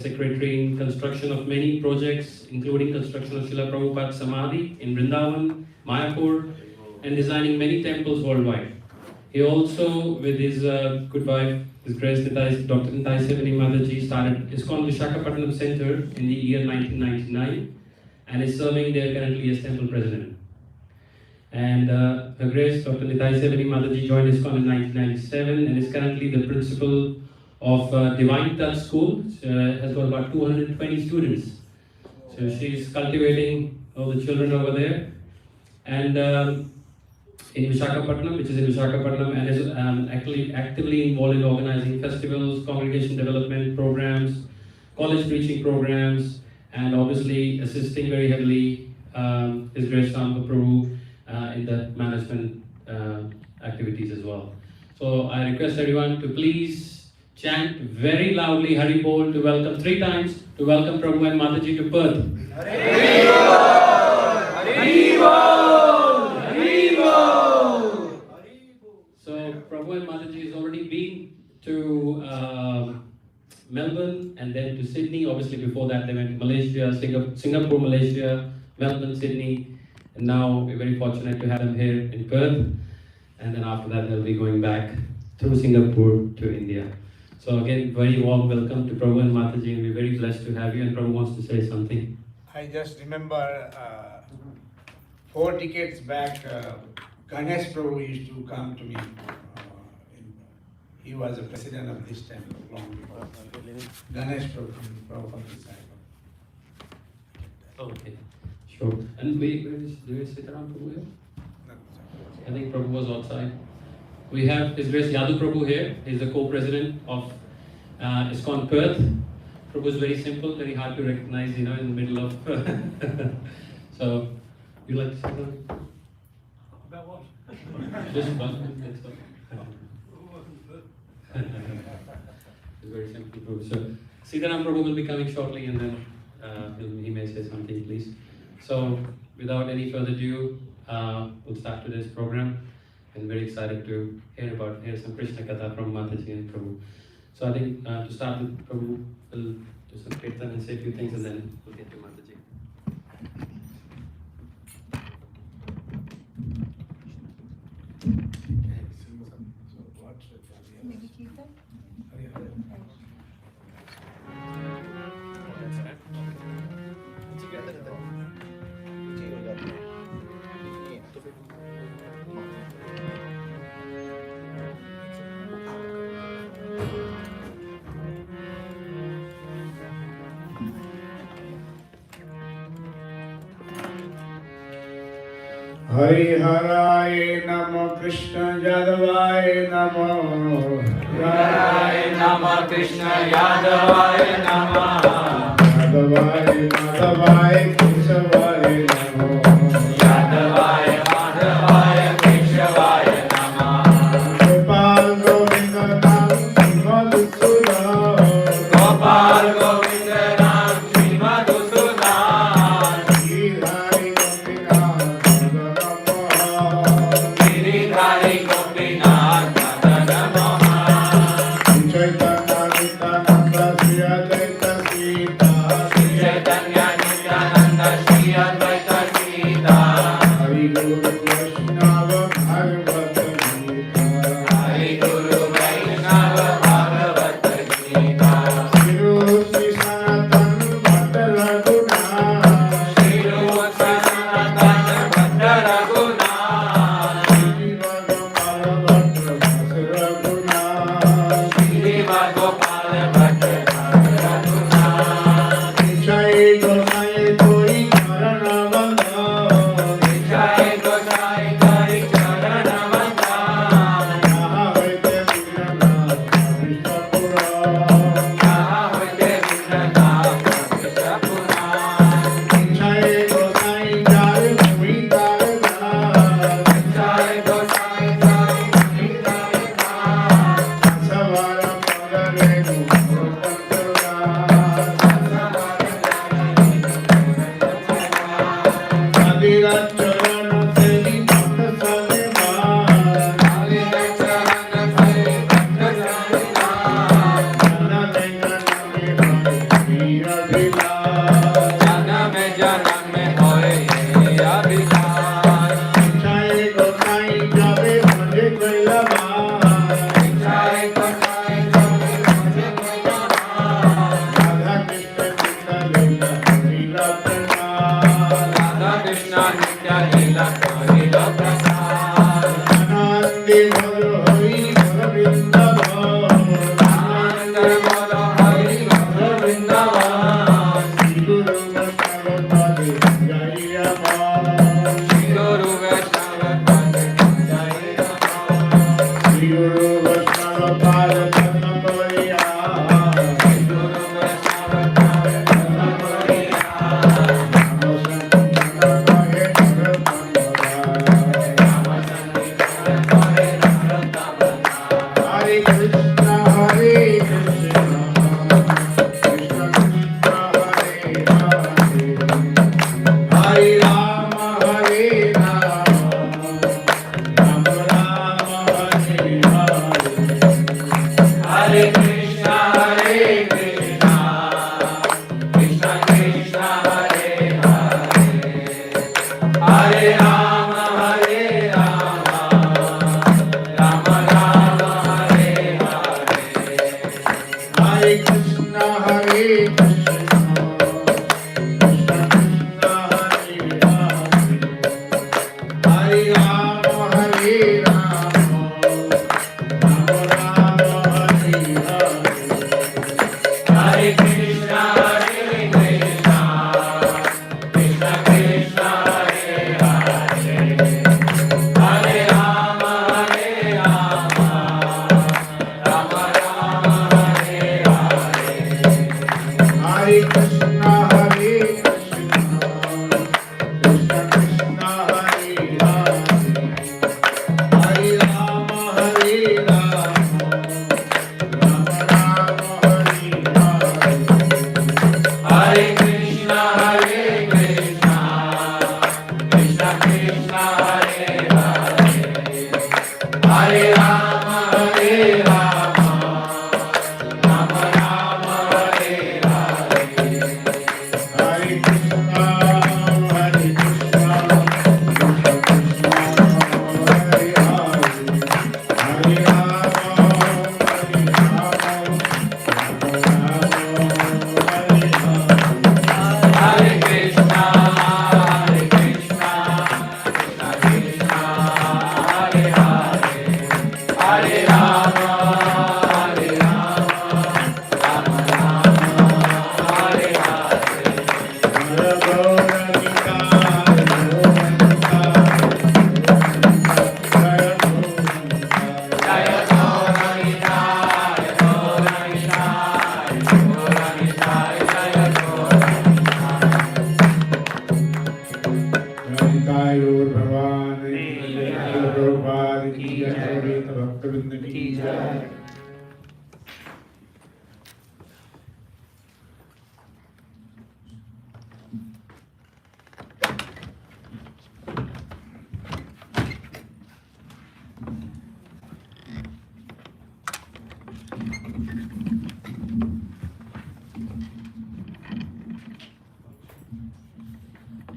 Secretary in construction of many projects, including construction of Srila Prabhupada's Samadhi in Vrindavan, Mayapur, and designing many temples worldwide. He also, with his good wife, His Grace Nitai, Dr. Nitai Sevini Mataji, started ISKCON Visakhapatnam Center in the year 1999 and is serving there currently as temple president. And Her Grace Dr. Nitai Sevini Mataji joined ISKCON in 1997 and is currently the principal of Divine Touch School, which has got about 220 students. So she's cultivating all the children over there. And in Visakhapatnam, which is in Visakhapatnam, and is actually actively involved in organizing festivals, congregation development programs, college preaching programs, and obviously assisting very heavily His Grace Samba Prabhu in the management activities as well. So I request everyone to please chant very loudly Hari Bol to welcome 3 times to welcome Prabhu and Mataji to Perth. Hari Bol! Hari Bol! Hari Bol! So Prabhu and Mataji has already been to Melbourne and then to Sydney. Obviously before that they went to Malaysia, Singapore, Malaysia, Melbourne, Sydney, and now we're very fortunate to have them here in Perth. And then after that they'll be going back through Singapore to India. So again, very warm welcome to Prabhu and Mataji, and we're very blessed to have you. And Prabhu wants to say something. I just remember 4 decades back, Ganesh Prabhu used to come to me. He was the president of this temple long before. Ganesh Prabhu, Prabhupada disciple. Okay, sure. And do we sit around Prabhu here? I think Prabhu was outside. We have His Grace Yadu Prabhu here. He's the co-president of ISKCON Perth. Prabhu is very simple, very hard to recognize, in the middle of. So, you like to say something? About what? Just one. That's all. It's very simple, Prabhu. So, Sitaram Prabhu will be coming shortly, and then he may say something, please. So, without any further ado, we'll start today's program. And very excited to hear some Krishna Katha from Mataji and Prabhu. So I think to start with, Prabhu will do some kirtan and say a few things, and then we'll get to Mataji. Hari Haraye Namo Krishna Yadavaye Namo Haraye Namo Krishna Yadavaye Namo Yadavaye Madhavaye Krishavaye Namo Yadavaye Madhavaye Krishavaye Namo Gopal Govinda Nam Madhusudan Gopal Govinda Nam Shri Madhusudan Giridhari Gopinath Madan Mohan Chaitanya Nityananda Sri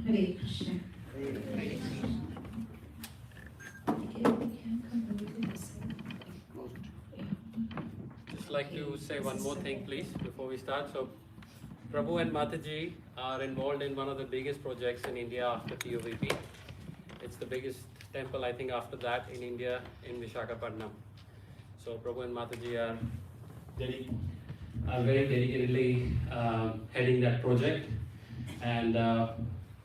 Hare Krishna. Just like to say one more thing, please, before we start. So, Prabhu and Mataji are involved in one of the biggest projects in India after TOVP. It's the biggest temple, I think, after that in India, in Visakhapatnam. So, Prabhu and Mataji are very dedicatedly heading that project. And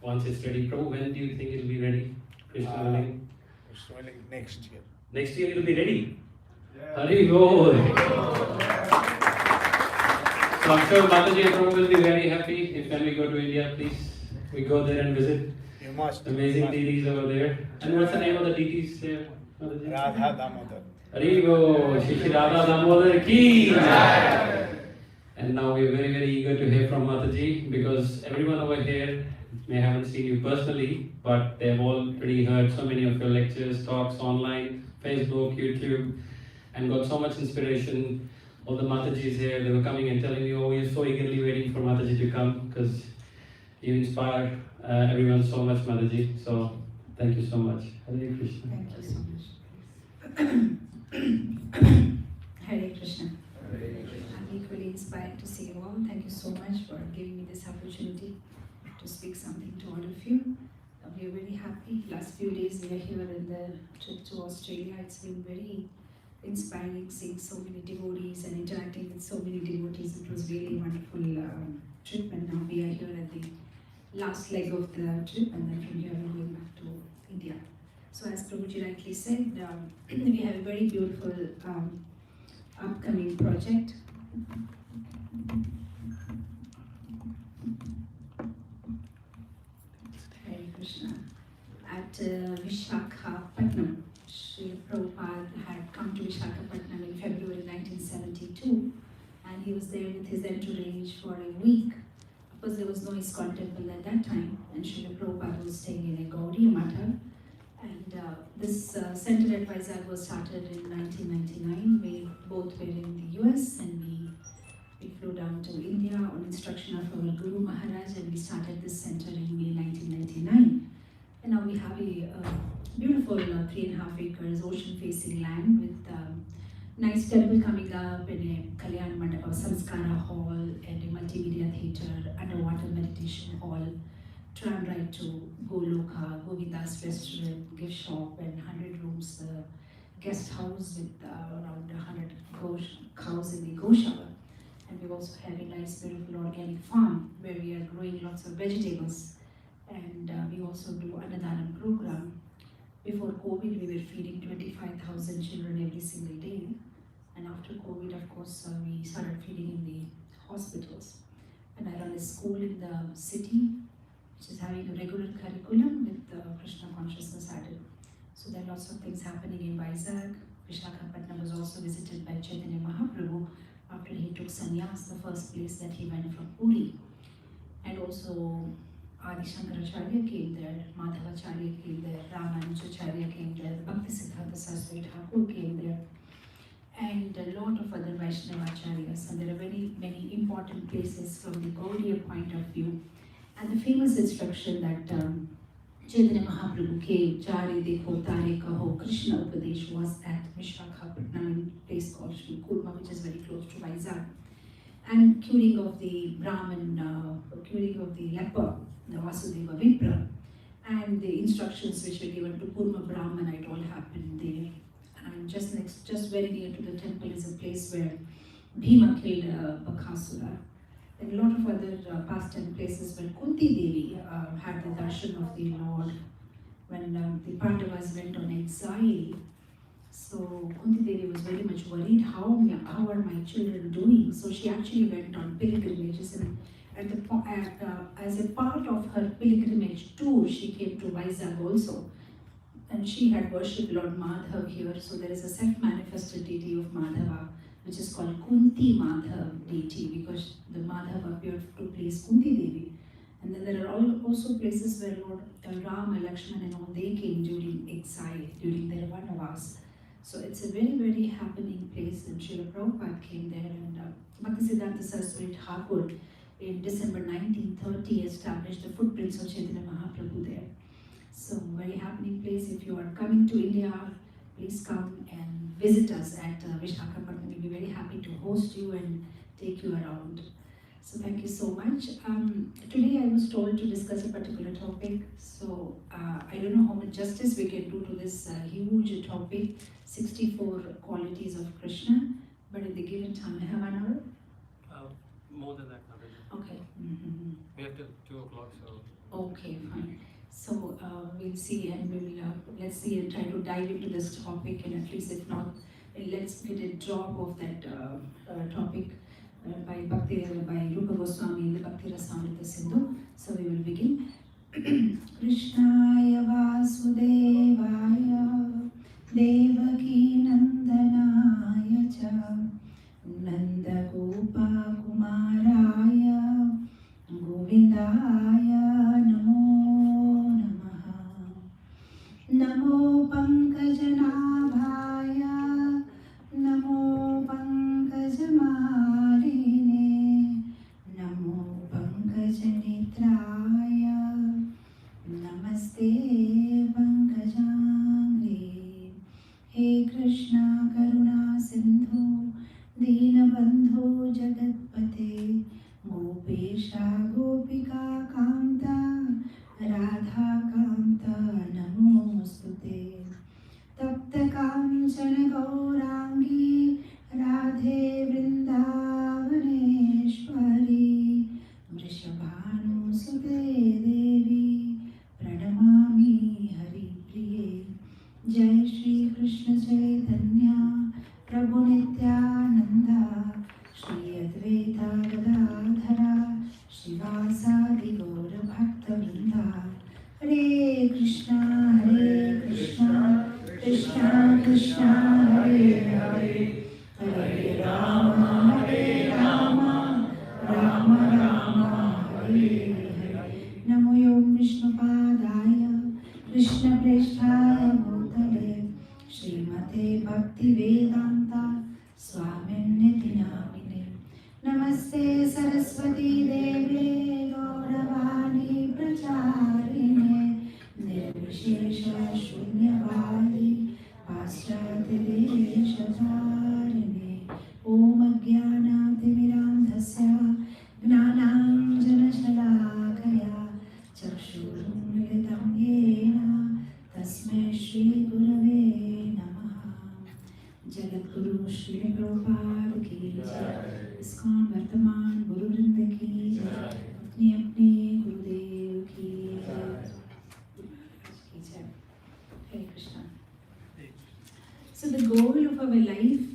once it's ready, Prabhu, when do you think it'll be ready? Krishna willing? Next year. Next year it'll be ready. Hari Bol. So I'm sure Mataji and Prabhu will be very happy if when we go to India, please, we go there and visit. You must. Amazing deities over there. And what's the name of the deities there, Mataji? Radha Damodar. Hari Bol. Shri Radha Damodar ki jai. And now we're very, very eager to hear from Mataji because everyone over here may haven't seen you personally, but they've already heard so many of your lectures, talks online, Facebook, YouTube, and got so much inspiration. All the Matajis here, they were coming and telling me, oh, we're so eagerly waiting for Mataji to come because you inspire everyone so much, Mataji. So thank you so much. Hare Krishna. Thank you so much. Hare Krishna. I'm equally inspired to see you all. Thank you so much for giving me this opportunity to speak something to all of you. We are very happy. Last few days we are here in the trip to Australia. It's been very inspiring seeing so many devotees and interacting with so many devotees. It was really a wonderful trip, and now we are here at the last leg of the trip, and then from here we're going back to India. So as Prabhuji rightly said, we have a very beautiful upcoming project. Hare Krishna. At Visakhapatnam, Srila Prabhupada had come to Visakhapatnam in February 1972, and he was there with his entourage for a week. Of course, there was no ISKCON temple at that time, and Srila Prabhupada was staying in a Gaudiya Matha. And this center at Vizag was started in 1999. We both were in the US, and we flew down to India on instruction of our Guru Maharaj, and we started this center in May 1999. And now we have a beautiful 3.5 acres ocean facing land with nice temple coming up, and a Kalyana Mandapa, Samskara Hall, and a multimedia theatre, underwater meditation hall, tram ride to Goloka, Govinda's restaurant, gift shop, and 100 rooms, guest house with around 100 cows in the Goshala. And we also have a nice, beautiful organic farm where we are growing lots of vegetables. And we also do Annadhanam program. Before COVID, we were feeding 25,000 children every single day. And after COVID, of course, we started feeding in the hospitals. And I run a school in the city, which is having a regular curriculum with Krishna consciousness added. So there are lots of things happening in Vizag. Vishakhapatnam was also visited by Chaitanya Mahaprabhu after he took sannyas, the first place that he went from Puri. And also Adi Shankaracharya came there, Madhavacharya came there, Ramanujacharya came there, Bhakti Siddhanta Saraswati Thakur came there, and a lot of other Vaishnavacharyas. And there are very many important places from the Gaudiya point of view. And the famous instruction that Chaitanya Mahaprabhu gave, Jare Dekho Tare Kaho, Krishna Upadesh, was at Vishakhapatnam, in a place called Sri Kurma, which is very close to Vizag. And curing of the Brahmin, curing of the leper, the Vasudeva Vipra, and the instructions which were given to Kurma Brahman, it all happened there. And just very near to the temple is a place where Bhima killed Bakasura. And a lot of other pastime places where Kunti Devi had the darshan of the Lord when the Pandavas went on exile. So Kunti Devi was very much worried, how are my children doing? So she actually went on pilgrimages, and as a part of her pilgrimage tour, she came to Vizag also. And she had worshipped Lord Madhav here, so there is a self-manifested deity of Madhava, which is called Kunti Madhav deity, because the Madhav appeared to please Kunti Devi. And then there are also places where Lord Rama, Lakshman and all, they came during exile, during their Vanavas. So it's a very, very happening place, and Srila Prabhupada came there, and Bhaktisiddhanta Saraswati Thakur in December 1930 established the footprints of Chaitanya Mahaprabhu there. So very happening place. If you are coming to India, please come and visit us at Vishakhapatnam. We'll be very happy to host you and take you around. So thank you so much. Today I was told to discuss a particular topic. So I don't know how much justice we can do to this huge topic, 64 qualities of Krishna. But in the given time, I have an hour? More than that, Mataji. Okay. We have till 2 o'clock, so. Okay, fine. So we'll see, and we will let's see and try to dive into this topic, and at least if not, let's get a drop of that topic by Rupa Goswami in the Bhakti Rasamrita Sindhu. So we will begin. Krishnaya Vasudevaya Devaki Nandanaya Cha Nanda Gopa Kumaraya Govindaya Namo Namaha. Namo Pankajanaಭಾಯ Namo Pankajamaline Namo Pankajanitraya Namaste Pankajangri. Hey Krishna Karuna Sindhu Deenabandhu Jagatpate Gopesha Gopika Kanta Radha Kanta Namostute Tapta Kanchana Gaurangi Radhe Vrindavaneshwari Vrishabhanu Sute Devi Pranamami Hari Priye. Jai Shri Krishna Chaitanya Prabhu Nityananda Shri Advaita Gadadhara Shivasadi Gaura Bhakta Vrinda ज्ञानाञ्जनशलाकया चक्षुरुन्मिलितं येन तस्मै श्रीगुरवे नमः। जगद्गुरु श्री प्रभुपाद की जय। ISKCON वर्तमान गुरुवृंद की जय। अपने अपने गुरुदेव की जय। Hare Krishna. So the goal of our life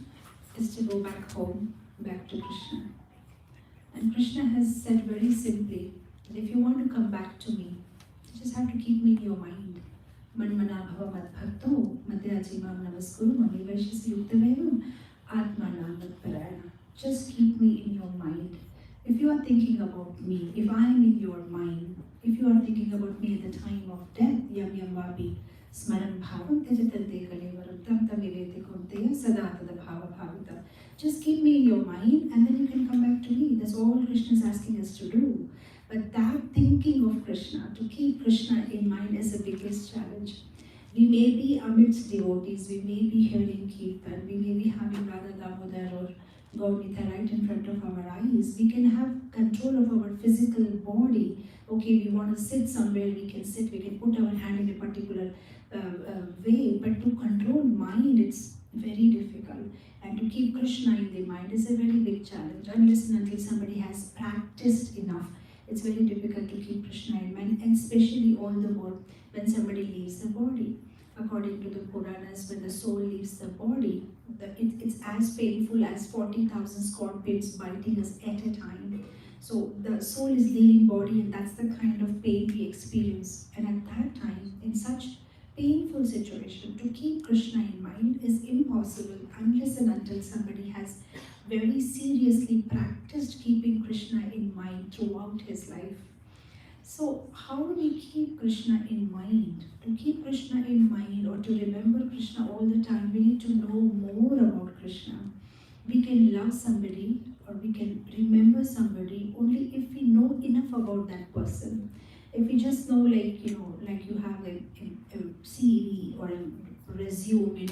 is to go back home, back to Krishna. And Krishna has said very simply that if you want to come back to me, you just have to keep me in your mind. Manmana bhava madbhakto mataji namaskuru mami vaishasi yuktavevam atmana madparayana. Just keep me in your mind. If you are thinking about me, if I am in your mind, if you are thinking about me at the time of death, yam yam vapi smaran bhavam tejatante kalevaram tam tam vivete kunteya sada tada bhava bhavita. Just keep me in your mind and then you can come back to me. That's all Krishna is asking us to do. But that thinking of Krishna, to keep Krishna in mind is the biggest challenge. We may be amidst devotees, we may be hearing Kirtan, we may be having Radha Damodar or God Nitai right in front of our eyes. We can have control of our physical body. Okay, we want to sit somewhere, we can sit, we can put our hand in a particular way, but to control mind, it's very difficult. And to keep Krishna in the mind is a very big challenge. Unless and until somebody has practiced enough, it's very difficult to keep Krishna in mind, and especially all the more when somebody leaves the body. According to the Puranas, when the soul leaves the body, it's as painful as 40,000 scorpions biting us at a time. So the soul is leaving body, and that's the kind of pain we experience. And at that time, in such painful situation, to keep Krishna in mind is impossible unless and until somebody has very seriously practiced keeping Krishna in mind throughout his life. So how do we keep Krishna in mind? To keep Krishna in mind or to remember Krishna all the time, we need to know more about Krishna. We can love somebody or we can remember somebody only if we know enough about that person. If we just know, like you have a CV or a resume,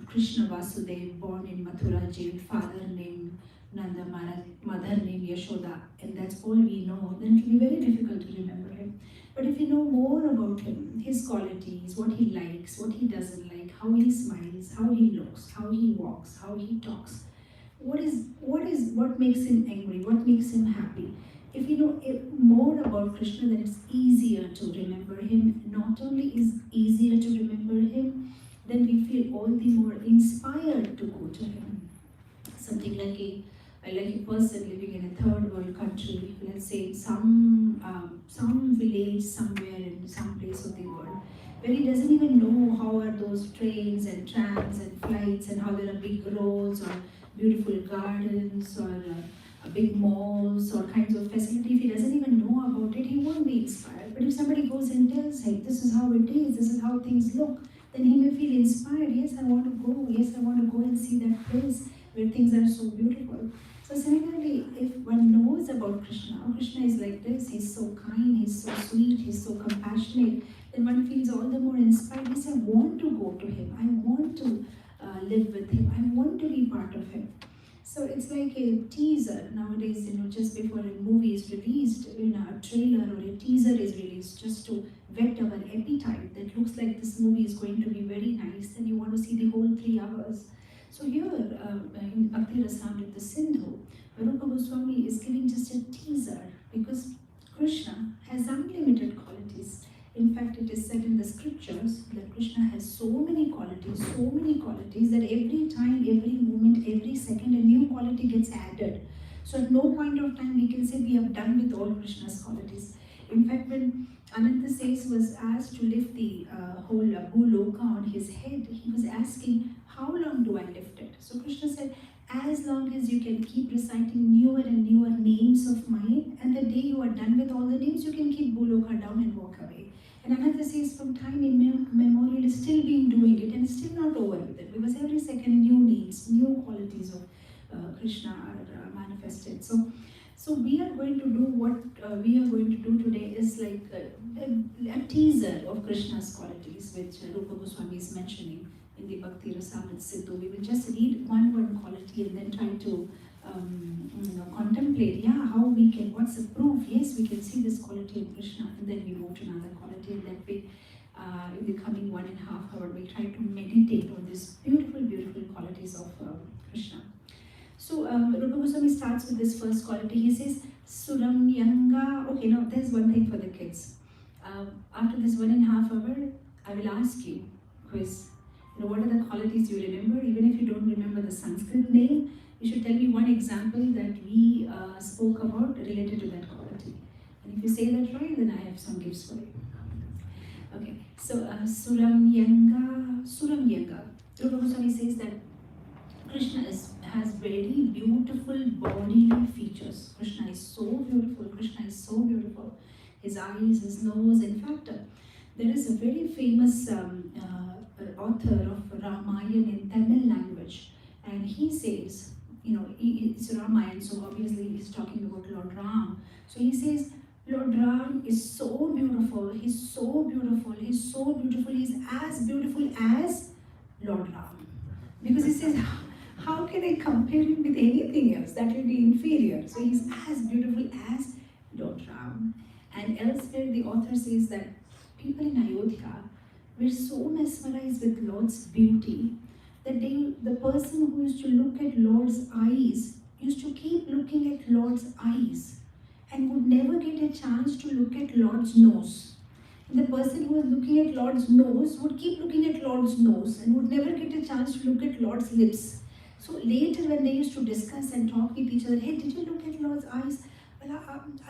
Krishna Vasudev, born in Mathura jail, father named Nanda Maharaj, mother named Yashoda, and that's all we know, then it will be very difficult to remember him. But if we know more about him, his qualities, what he likes, what he doesn't like, how he smiles, how he looks, how he walks, how he talks, what makes him angry, what makes him happy. If we know more about Krishna, then it's easier to remember him. Not only is easier to remember him, then we feel all the more inspired to go to him. Something like a person living in a third world country, let's say some village somewhere in some place of the world, where he doesn't even know how are those trains and trams and flights and how there are big roads or beautiful gardens or big malls or kinds of facility. If he doesn't even know about it, he won't be inspired. But if somebody goes and tells him, this is how it is, this is how things look, then he may feel inspired. Yes, I want to go. Yes, I want to go and see that place where things are so beautiful. So similarly, if one knows about Krishna, Krishna is like this, he's so kind, he's so sweet, he's so compassionate, then one feels all the more inspired. Yes, I want to go to him, I want to live with him, I want to be part of him. So it's like a teaser nowadays, just before a movie is released, a trailer or a teaser is released just to whet our appetite. That looks like this movie is going to be very nice and you want to see the whole 3 hours. So here in Bhakti Rasamrita Sindhu, Rupa Goswami is giving just a teaser because Krishna has unlimited qualities. In fact, it is said in the scriptures that Krishna has so many qualities that every time, every moment, every second, a new quality gets added. So at no point of time we can say we have done with all Krishna's qualities. In fact, when Ananta Seth was asked to lift the whole Bhuloka on his head, he was asking, how long do I lift it? So Krishna said, as long as you can keep reciting newer and newer names of mine, and the day you are done with all the names, you can keep Bhuloka down and walk away. And Ananta says from time immemorial is still being doing it and still not over with it, because every second new names, new qualities of Krishna are manifested. So we are going to do what we are going to do today is like a teaser of Krishna's qualities, which Rupa Goswami is mentioning in the Bhakti Rasamrita Sindhu. We will just read one quality and then try to contemplate, how we can, what's the proof? Yes, we can see this quality in Krishna, and then we move to another quality, and that way, in the coming 1.5 hours, we try to meditate on these beautiful, beautiful qualities of Krishna. So, Rupa Goswami starts with this first quality. He says, Suram Yanga. Okay, now there's one thing for the kids. After this 1.5 hours, I will ask you, quiz, what are the qualities you remember? Even if you don't remember the Sanskrit name, you should tell me one example that we spoke about related to that quality. And if you say that right, then I have some gifts for you. Okay, so Suram Yanga. Rupa Goswami says that Krishna has very beautiful bodily features. Krishna is so beautiful. Krishna is so beautiful. His eyes, his nose. In fact, there is a very famous author of Ramayana in Tamil language, and he says, it's Ramayana, so obviously he's talking about Lord Ram. So he says, Lord Ram is so beautiful. He's so beautiful. He's so beautiful. He's as beautiful as Lord Ram, because he says, how can I compare him with anything else? That will be inferior. So he's as beautiful as Lord Ram. And elsewhere, the author says that people in Ayodhya were so mesmerized with Lord's beauty that the person who used to look at Lord's eyes used to keep looking at Lord's eyes and would never get a chance to look at Lord's nose. And the person who was looking at Lord's nose would keep looking at Lord's nose and would never get a chance to look at Lord's lips. So later when they used to discuss and talk with each other, hey, did you look at Lord's eyes? Well,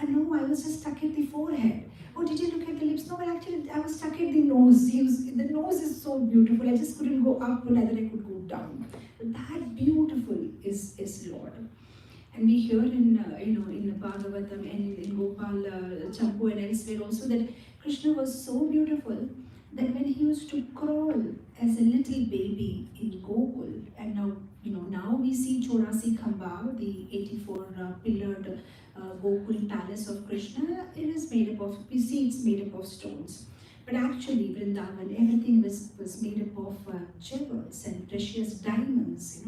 I know, I was just stuck at the forehead. Oh, did you look at the lips? No, well, actually, I was stuck at the nose. The nose is so beautiful. I just couldn't go up, neither I could go down. But that beautiful is Lord. And we hear in in Bhagavatam and in Gopal Champu and elsewhere also that Krishna was so beautiful that when he used to crawl as a little baby in Gokul, and now we see Chorasi Khamba, the 84 pillared Gokul palace of Krishna. It is made up of, we see it's made up of stones. But actually, Vrindavan, everything was made up of jewels and precious diamonds.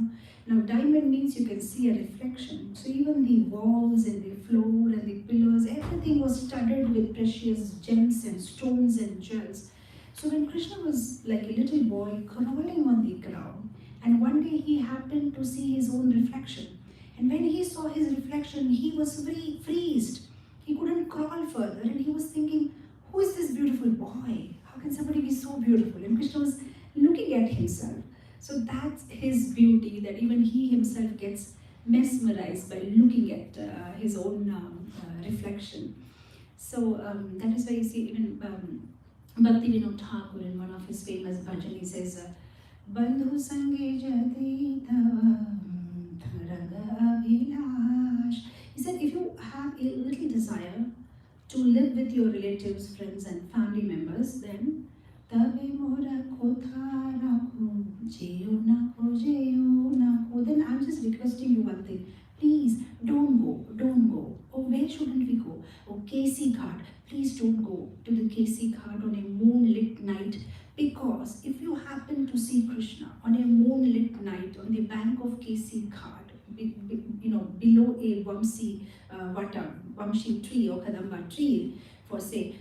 Now, diamond means you can see a reflection. So even the walls and the floor and the pillars, everything was studded with precious gems and stones and jewels. So when Krishna was like a little boy crawling on the ground, and one day he happened to see his own reflection. And when he saw his reflection, he was very freezed. He couldn't crawl further, and he was thinking, who is this beautiful boy? How can somebody be so beautiful? And Krishna was looking at himself. So that's his beauty, that even he himself gets mesmerized by looking at his own reflection. So that is why you see even Bhakti Vinod Thakur in one of his famous bhajan, he says, Bandhu Sange Jati Tavam Tharaga Abhilash. He said, if you have a little desire to live with your relatives, friends and family members, then then I'm just requesting you one thing. Please don't go. Oh, where shouldn't we go? Oh, Kesi Ghat. Please don't go to the Kesi Ghat on a moonlit night, because if you happen to see Krishna on a moonlit night on the bank of Kesi Ghat, below a Vamshi tree or Kadamba tree, for say,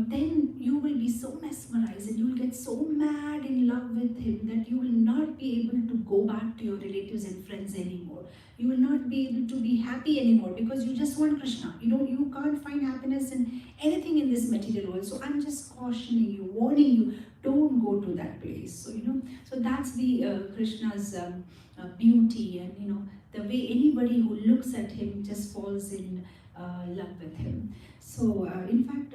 then you will be so mesmerized and you will get so mad in love with him that you will not be able to go back to your relatives and friends anymore. You will not be able to be happy anymore because you just want Krishna. You can't find happiness in anything in this material world. So I'm just cautioning you, warning you, don't go to that place. So that's the Krishna's beauty, and the way anybody who looks at him just falls in love with him. So in fact,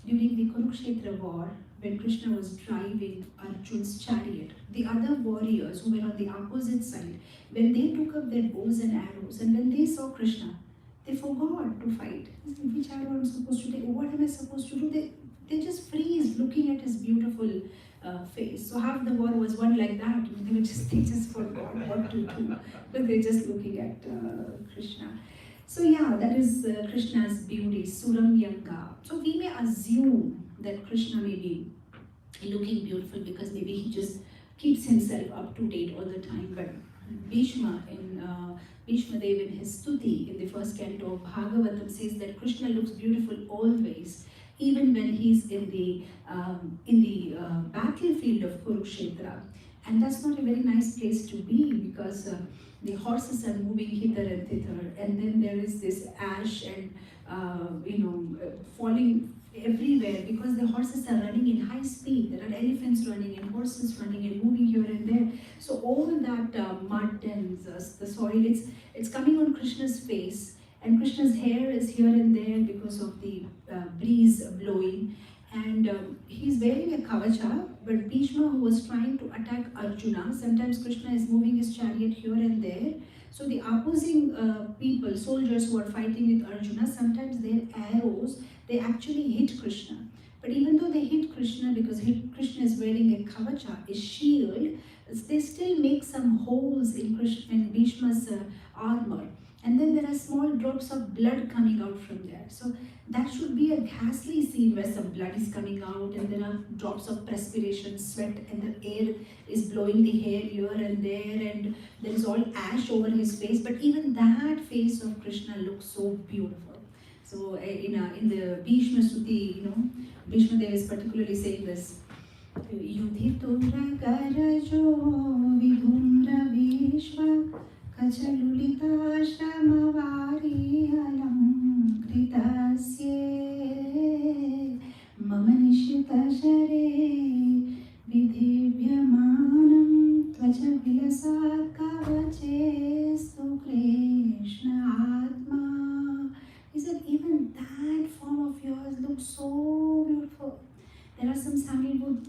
during the Kurukshetra war, when Krishna was driving Arjun's chariot, the other warriors who were on the opposite side, when they took up their bows and arrows, and when they saw Krishna, they forgot to fight. Which arrow am I supposed to take? What am I supposed to do? They just freeze looking at his beautiful face. So half the war was won like that. They just forgot what to do, but they're just looking at Krishna. So that is Krishna's beauty, Suram Yanga. So we may assume that Krishna may be looking beautiful because maybe he just keeps himself up to date all the time, but Bhishma Bhishma Dev in his Stuti in the first canto of Bhagavatam says that Krishna looks beautiful always, even when he's in the battlefield of Kurukshetra. And that's not a very nice place to be because the horses are moving hither and thither, and then there is this ash and falling everywhere because the horses are running in high speed. There are elephants running and horses running and moving here and there. So all that mud and the soil, it's coming on Krishna's face, and Krishna's hair is here and there because of the breeze blowing. And he's wearing a kavacha, but Bhishma, who was trying to attack Arjuna, sometimes Krishna is moving his chariot here and there. So the opposing people, soldiers who are fighting with Arjuna, sometimes their arrows, they actually hit Krishna. But even though they hit Krishna, because Krishna is wearing a kavacha, a shield, they still make some holes in Bhishma's armor. And then there are small drops of blood coming out from there. So that should be a ghastly scene where some blood is coming out and there are drops of perspiration, sweat, and the air is blowing the hair here and there, and there is all ash over his face. But even that face of Krishna looks so beautiful. So in the Bhishma Suti, Bhishma Dev is particularly saying this. Yudhitura garajo vidhumra vishva Kachalulita Shramavari Alam Kritasye Mamanishita Share Vidhivyamanam Tvacha Vilasat Kavache Stu Krishna Atma. He said, even that form of yours looks so beautiful. There are some sandalwood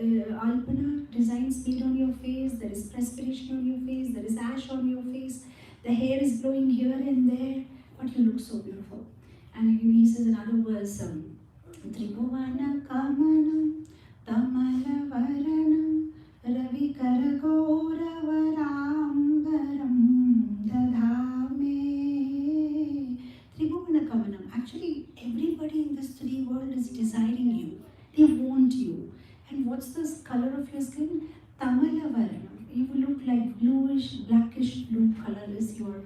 alpana designs made on your face, there is perspiration on your face, there is ash on your face, the hair is blowing here and there, but you look so beautiful. And he says another verse, Tribhuvana Kamanam Tamala Varanam Ravi Karagora Varambaram Dadhame. Tribhuvana Kamanam. Actually, everybody in this 3 world is desiring you. They want you. And what's the color of your skin? Tamala Varanam. You will look like bluish, blackish blue color is your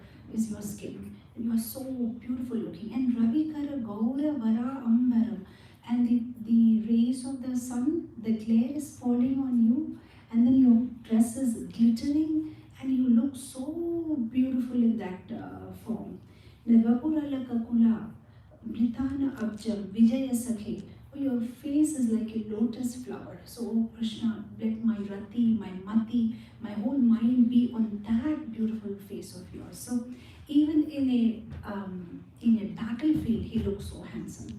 skin. And you are so beautiful looking. And Ravikara Gaura Vara Ambaram. And the rays of the sun, the glare is falling on you. And then your dress is glittering. And you look so beautiful in that form. Navapura Lakakula. Britana Abjam. Vijaya Sakhe. Your face is like a lotus flower. So, oh Krishna, let my rati, my mati, my whole mind be on that beautiful face of yours. So, even in a battlefield, he looks so handsome.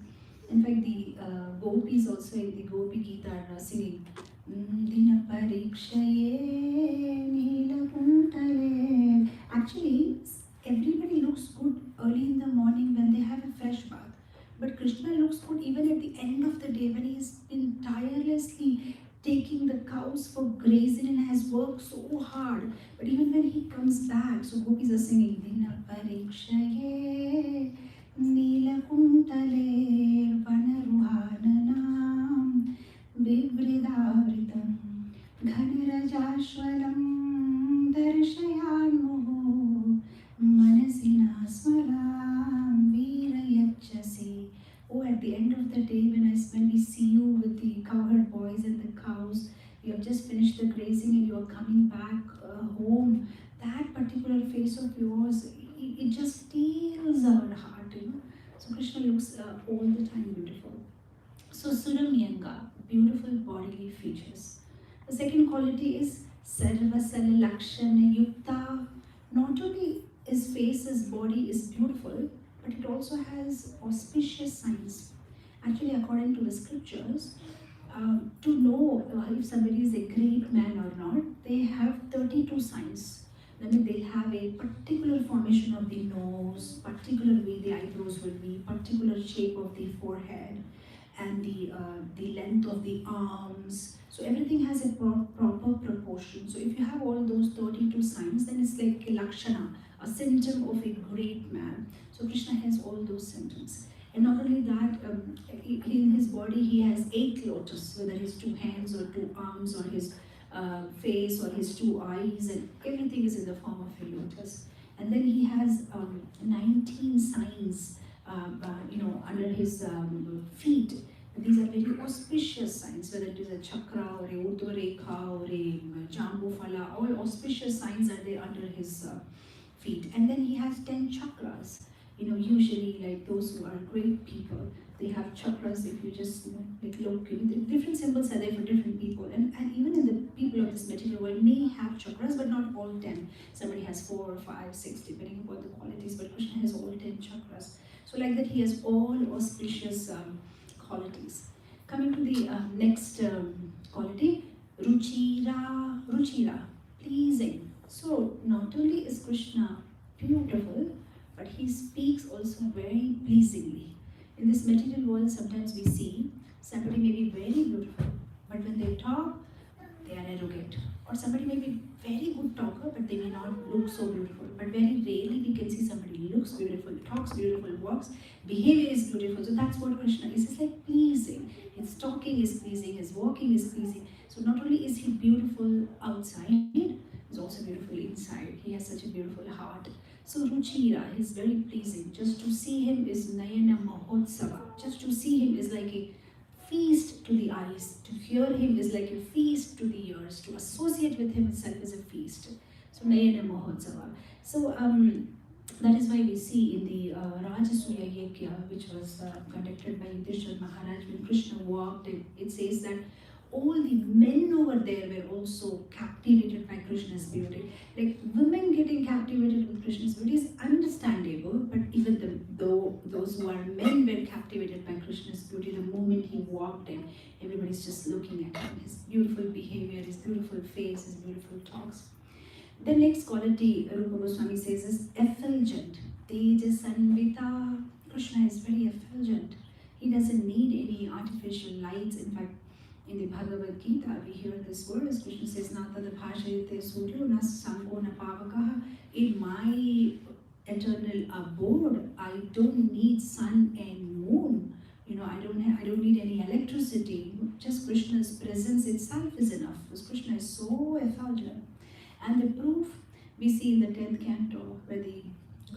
In fact, the gopis also in the Gopi Gita are singing Dina Parikshaye Nila Kuntale. Actually, everybody looks good early in the morning when they have a fresh bath. But Krishna looks good even at the end of the day when he has been tirelessly taking the cows for grazing and has worked so hard. But even when he comes back, so gopis are singing Dina Parikshaye Nila Kuntale Vanaruhananam Vibridavritam Ghanarajashwalam Darshayanmuhu Manasina Smaram Virayachasi. Oh, at the end of the day, when we see you with the cowherd boys and the cows, you have just finished the grazing and you are coming back home, that particular face of yours, it just steals our heart, So Krishna looks all the time beautiful. So Suramyanga, beautiful bodily features. The second quality is Sarvasala Lakshana Yukta. Not only his face, his body is beautiful, but it also has auspicious signs. Actually, according to the scriptures, to know if somebody is a great man or not, they have 32 signs. That means they'll have a particular formation of the nose, particular way the eyebrows will be, particular shape of the forehead, and the length of the arms. So everything has a proper proportion. So if you have all those 32 signs, then it's like a lakshana, a symptom of a great man. So Krishna has all those symptoms. And not only that, in his body he has 8 lotus, whether his 2 hands or 2 arms or his face or his two eyes, and everything is in the form of a lotus. And then he has 19 signs, under his feet. These are very auspicious signs, whether it is a chakra or a Urdhva or a Jambu Phala, all auspicious signs are there under his feet. And then he has 10 chakras. Usually, like those who are great people, they have chakras. If you just look, the different symbols are there for different people, and even in the people of this material world may have chakras, but not all 10. Somebody has 4 or 5, 6, depending upon the qualities. But Krishna has all 10 chakras. So like that, he has all auspicious qualities. Coming to the next quality, ruchira, pleasing. So not only is Krishna beautiful, but he speaks also very pleasingly. In this material world, sometimes we see somebody may be very beautiful, but when they talk, they are arrogant. Or somebody may be very good talker, but they may not look so beautiful. But very rarely we can see somebody looks beautiful, talks beautiful, walks, behavior is beautiful. So that's what Krishna is. It's like pleasing. His talking is pleasing, his walking is pleasing. So not only is he beautiful outside, he's also beautiful inside. He has such a beautiful heart. So Ruchira is very pleasing. Just to see him is Nayana Mahotsava. Just to see him is like a feast to the eyes. To hear him is like a feast to the ears. To associate with him itself is a feast. So Nayana Mahotsava. So that is why we see in the Rajasuya Yajna, which was conducted by Yudhishthira Maharaj, when Krishna walked, it says that all the men over there were also captivated by Krishna's beauty. Like women getting captivated with Krishna's beauty is understandable, but even though those who are men were captivated by Krishna's beauty, the moment he walked in, everybody's just looking at him, his beautiful behavior, his beautiful face, his beautiful talks. The next quality Rupa Goswami says is effulgent. Tejasanvita. Krishna is very effulgent. He doesn't need any artificial lights. In fact, in the Bhagavad Gita, we hear this verse. Krishna says, Nata the Bhashayate Suryo Nas Sango na Pavakaha. In my eternal abode, I don't need sun and moon. I don't need any electricity. Just Krishna's presence itself is enough. Because Krishna is so effulgent. And the proof we see in the 10th canto, where the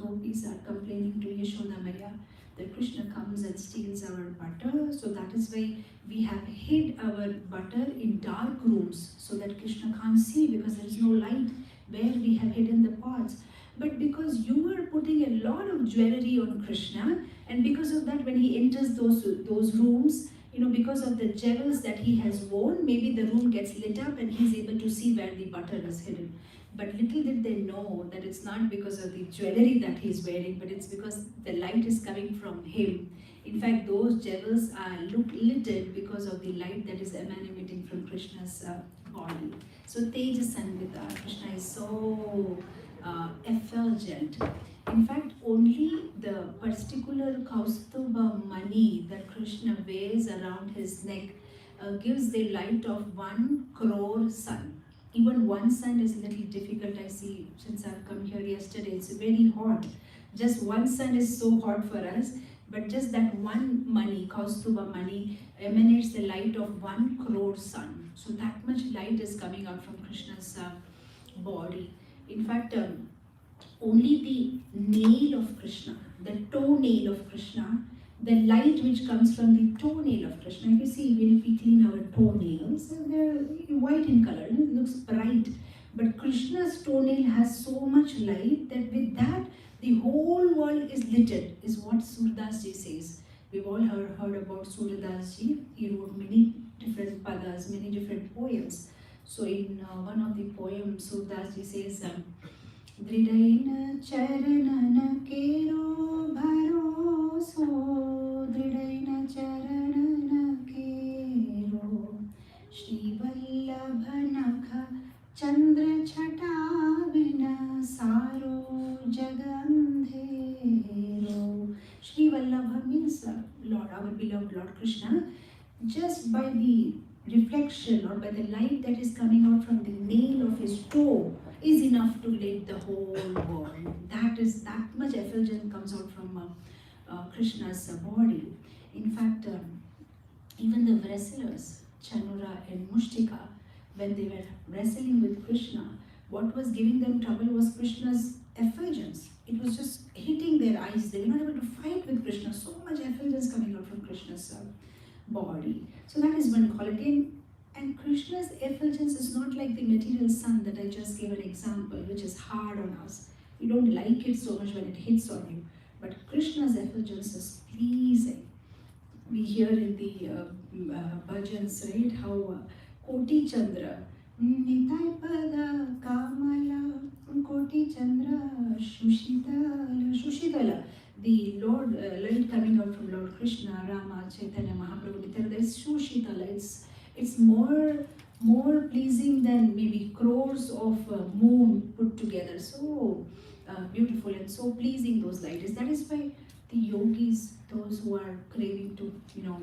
gopis are complaining to Yashoda Maya that Krishna comes and steals our butter. So that is why we have hid our butter in dark rooms so that Krishna can't see, because there is no light where we have hidden the pots. But because you are putting a lot of jewelry on Krishna, and because of that, when he enters those rooms, because of the jewels that he has worn, maybe the room gets lit up and he's able to see where the butter is hidden. But little did they know that it's not because of the jewelry that he's wearing, but it's because the light is coming from him. In fact, those jewels look littered because of the light that is emanating from Krishna's body. So Tejasanvita, Krishna is so effulgent. In fact, only the particular Kaustuba mani that Krishna wears around his neck gives the light of 1 crore sun. Even one sun is a little difficult, I see, since I've come here yesterday. It's very hot. Just one sun is so hot for us, but just that one mani, Kaustuba mani, emanates the light of 1 crore sun. So that much light is coming out from Krishna's body. In fact, only the nail of Krishna, the toenail of Krishna, the light which comes from the toenail of Krishna. You see, when we clean our toenails, they're white in color, it looks bright. But Krishna's toenail has so much light that with that, the whole world is lit, is what Surdas Ji says. We've all heard about Surdas Ji. He wrote many different padas, many different poems. So in one of the poems, Surdas Ji says, Dridaina charanana kero bharoso, Dridaina charanana kero, Shri Vallabhanakha Chandra chata vina saro jagandhero. Shri Vallabha means Lord, our beloved Lord Krishna. Just by the reflection or by the light that is coming out from the nail of his toe is enough to light the whole world. That much effulgence comes out from Krishna's body. In fact, even the wrestlers, Chanura and Mushtika, when they were wrestling with Krishna, what was giving them trouble was Krishna's effulgence. It was just hitting their eyes. They were not able to fight with Krishna. So much effulgence coming out from Krishna's body. So that is one quality. And Krishna's effulgence is not like the material sun that I just gave an example, which is hard on us. We don't like it so much when it hits on you. But Krishna's effulgence is pleasing. We hear in the bhajans, right, how Koti Chandra, Nitai Pada Kamala, Koti Chandra, Shushitala. The Lord, light coming out from Lord Krishna, Rama, Chaitanya, Mahaprabhu, Nitai, that is Shushitala. It's more pleasing than maybe crores of moon put together. So beautiful and so pleasing those lights. That is why the yogis, those who are craving to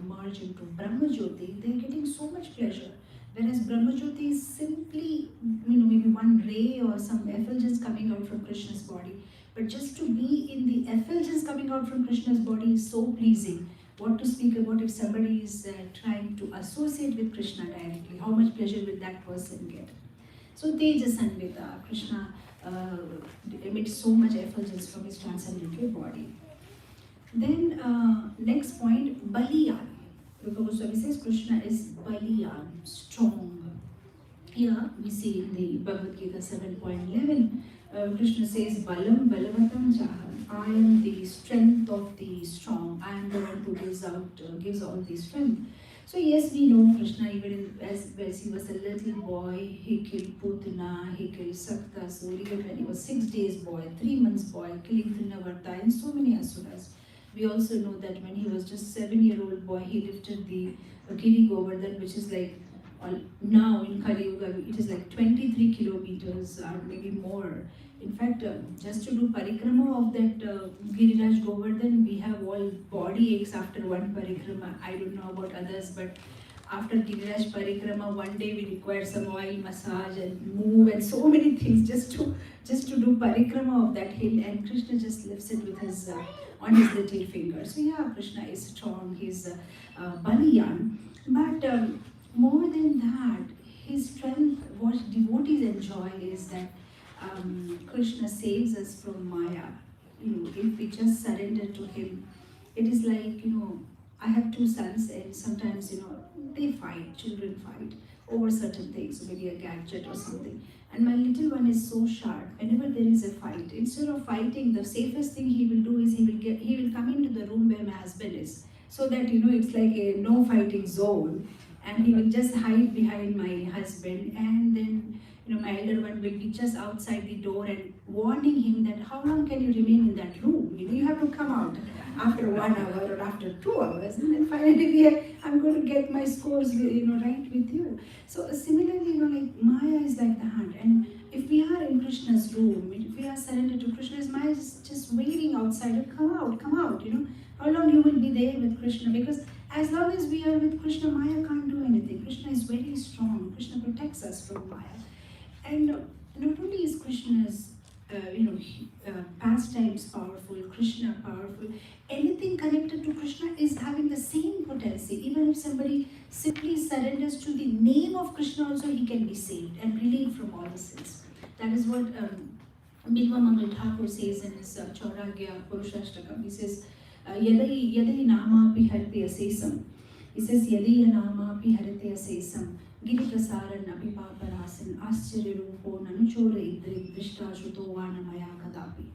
merge into Brahma Jyoti, they are getting so much pleasure. Whereas Brahma Jyoti is simply maybe one ray or some effulgence coming out from Krishna's body. But just to be in the effulgence coming out from Krishna's body is so pleasing. What to speak about if somebody is trying to associate with Krishna directly? How much pleasure will that person get? So Tejas Anvita, Krishna emits so much effulgence from his transcendental body. Then next point, Baliyan. Rupa Goswami says Krishna is Baliyan, strong. Here we see in the Bhagavad Gita 7.11, Krishna says Balam Balavatam Jaham. I am the strength of the strong. I am the one who gives all the strength. So yes, we know Krishna even as he was a little boy, he killed Putana, he killed Saktasur, even when he was 6 days boy, 3 months boy, killing Trinavarta and so many asuras. We also know that when he was just 7-year-old boy, he lifted the Giri Govardhan, which is like, now in Kali Yuga, it is like 23 kilometers or maybe more. In fact, just to do parikrama of that Giriraj Govardhan, we have all body aches after one parikrama. I don't know about others, but after Giriraj parikrama, one day we require some oil massage and move and so many things just to do parikrama of that hill. And Krishna just lifts it with his on his little finger. So yeah, Krishna is strong. He's Baliyan, but more than that, his strength, what devotees enjoy is that Krishna saves us from Maya. If we just surrender to him, it is like, I have 2 sons and sometimes, they fight, children fight over certain things, maybe a gadget or something. And my little one is so sharp, whenever there is a fight, instead of fighting, the safest thing he will do is he will come into the room where my husband is. So that, it's like a no fighting zone. And he will just hide behind my husband, and then my elder one will be just outside the door and warning him that how long can you remain in that room? You have to come out after 1 hour or after 2 hours, and then finally I'm going to get my scores right with you. So similarly, like Maya is like the hunt, and if we are in Krishna's room, if we are surrendered to Krishna's, Maya is just waiting outside. Come out. How long you will be there with Krishna? Because as long as we are with Krishna, Maya can't do anything. Krishna is very strong. Krishna protects us from Maya. And not only is Krishna's pastimes powerful, Krishna powerful, anything connected to Krishna is having the same potency. Even if somebody simply surrenders to the name of Krishna also, he can be saved and relieved from all the sins. That is what Bilva Mangal Thakur says in his Chauragya Purushashtakam. He says, Yadai nama pi harite asesam. He says, Yadai nama pi harite asesam. Giri prasaran abhipaparasan ascharya rupo nanuchora idri drishta shuto vanamaya kadapi.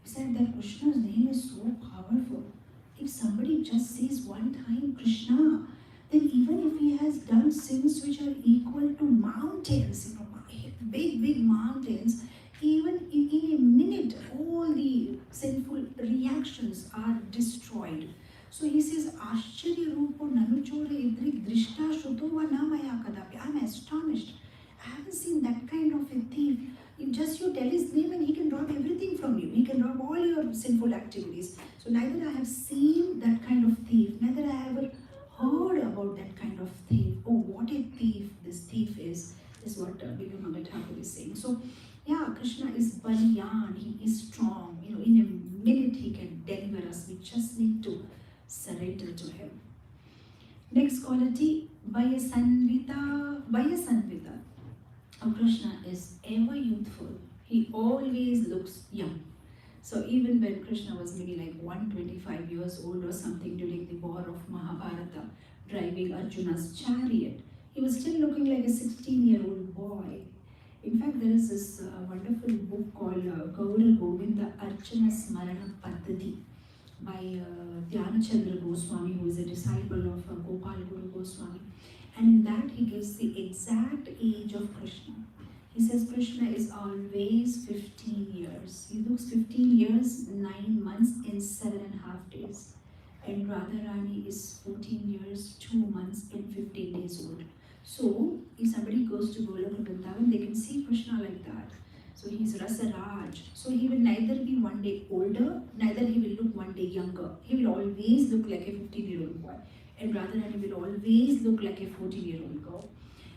He said that Krishna's name is so powerful. If somebody just says one time Krishna, then even if he has done sins which are equal to mountains, big mountains, even in a minute, all the sinful reactions are destroyed. So he says, Ascharya Rupo Nanuchore Idrik Drishta Shutova Namaya Kadapi. I'm astonished. I haven't seen that kind of a thief. Just you tell his name and he can rob everything from you. He can rob all your sinful activities. So neither I have seen that kind of thief, neither I have ever heard about that kind of thief. Oh, what a thief this thief is what Bilva Mangal Thakur is saying. So yeah, Krishna is Baliyan, he is strong. In a minute he can deliver us. We just need to surrender to him. Next quality, Vayasanvita. Krishna is ever youthful. He always looks young. So even when Krishna was maybe like 125 years old or something during the war of Mahabharata, driving Arjuna's chariot, he was still looking like a 16-year-old boy. In fact, there is this wonderful book called Gaura Govinda Archana Smarana Paddhati by Dhyanachandra Goswami, who is a disciple of Gopal Guru Goswami. And in that, he gives the exact age of Krishna. He says Krishna is always 15 years. He looks 15 years, 9 months and 7.5 days. And Radharani is 14 years, 2 months and 15 days old. So, if somebody goes to Golok or Vrindavan, they can see Krishna like that. So he's Rasaraj. So he will neither be one day older, neither he will look one day younger. He will always look like a 15-year-old boy. And Radharani will always look like a 14-year-old girl.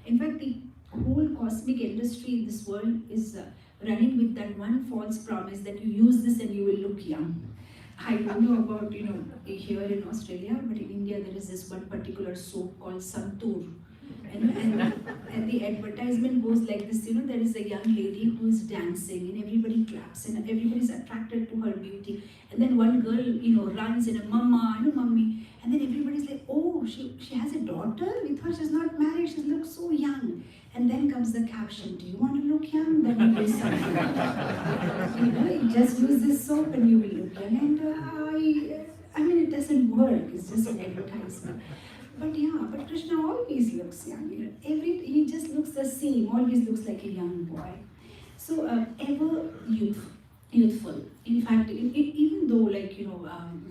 In fact, the whole cosmic industry in this world is running with that one false promise that you use this and you will look young. I don't know about, here in Australia, but in India there is this one particular soap called Santoor. And the advertisement goes like this, there is a young lady who is dancing and everybody claps and everybody is attracted to her beauty. And then one girl, runs and a mama, mummy. And then everybody's like, oh, she has a daughter? We thought she's not married, she looks so young. And then comes the caption, do you want to look young? Then you will something. You just use this soap and you will look young. And I mean, it doesn't work, it's just an advertisement. But Krishna always looks young. He just looks the same, always looks like a young boy. So ever youthful. In fact, even though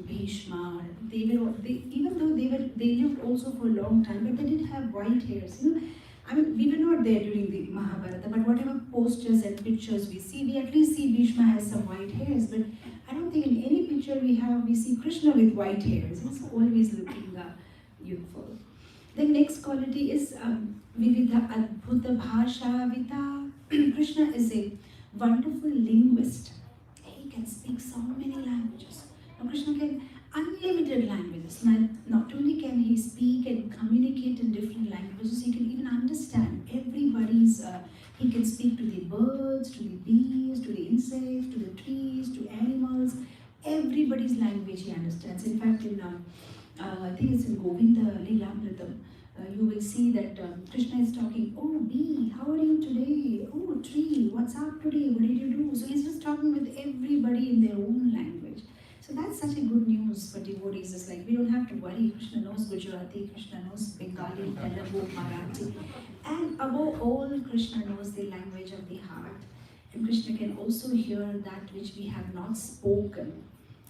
Bhishma, even though they lived also for a long time, but they didn't have white hairs. I mean, we were not there during the Mahabharata, but whatever posters and pictures we see, we at least see Bhishma has some white hairs. But I don't think in any picture we see Krishna with white hairs. He's always looking youthful. The next quality is Vividha Adbhuta Bhasha Vita. Krishna is a wonderful linguist. He can speak so many languages. Now Krishna can unlimited languages. Not only can he speak and communicate in different languages, he can even understand everybody's. He can speak to the birds, to the bees, to the insects, to the trees, to animals. Everybody's language he understands. In fact, I think it's in Govinda Lilamritam, you will see that Krishna is talking, oh bee, how are you today? Oh tree, what's up today? What did you do? So he's just talking with everybody in their own language. So that's such a good news for devotees. It's like we don't have to worry. Krishna knows Gujarati, Krishna knows Bengali, Telugu, Marathi. And above all, Krishna knows the language of the heart. And Krishna can also hear that which we have not spoken.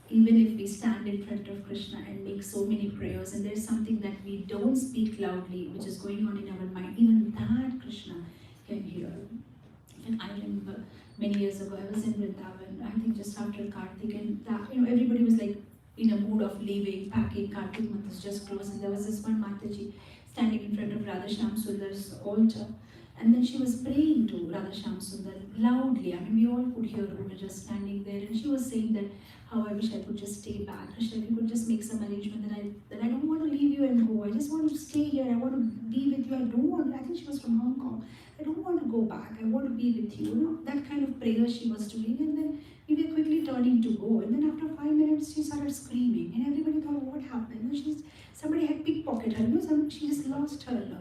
Even if we stand in front of Krishna and make so many prayers and there's something that we don't speak loudly, which is going on in our mind, even that Krishna can hear. And I remember many years ago, I was in Vrindavan, I think just after Kartik, and everybody was like in a mood of leaving, packing. Kartik month was just closed, and there was this one mataji standing in front of Radha Shyam Sundar's altar. And then she was praying to Radha Shyam Sundar loudly. I mean, we all could hear her. We were just standing there, and she was saying that how I wish I could just stay back. Krishna, if you could just make some arrangement that I don't want to leave you and go. I just want to stay here. I want to be with you. I think she was from Hong Kong. I don't want to go back. I want to be with you. That kind of prayer she was doing. And then we were quickly turning to go. And then after 5 minutes, she started screaming. And everybody thought, what happened? Somebody had pickpocketed her. She just lost her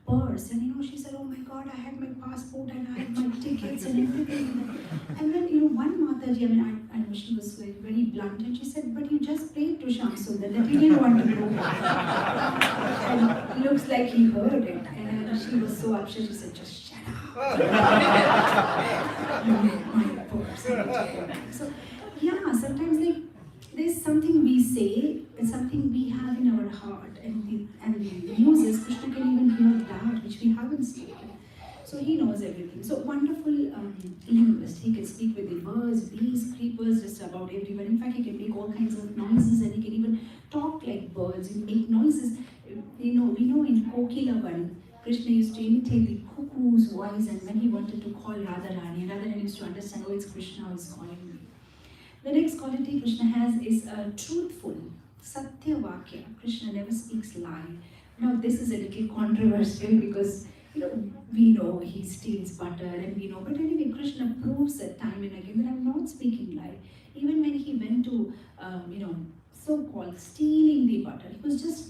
purse. And she said, oh my God, I had my passport and I had my tickets and everything. And then, one Mataji, I know she was very blunt, and she said, but you just prayed to Shyam Sundar that he didn't want to go back. And it looks like he heard it. And she was so upset, she said, just shut up. My purse. So, sometimes there's something we say and something we have in our heart, and the uses, Krishna can even hear that which we haven't spoken. So he knows everything. So wonderful linguist. He can speak with the birds, bees, creepers, just about everyone. In fact, he can make all kinds of noises, and he can even talk like birds and make noises. We know in Kokilavan, Krishna used to imitate the cuckoo's voice, and when he wanted to call Radharani, and Radharani used to understand, oh, it's Krishna who is calling me. The next quality Krishna has is truthful, Satya Vakya. Krishna never speaks lie. Now this is a little controversial because We know he steals butter and we know, but anyway, Krishna proves that time and again that I'm not speaking lie. Even when he went to, so-called stealing the butter,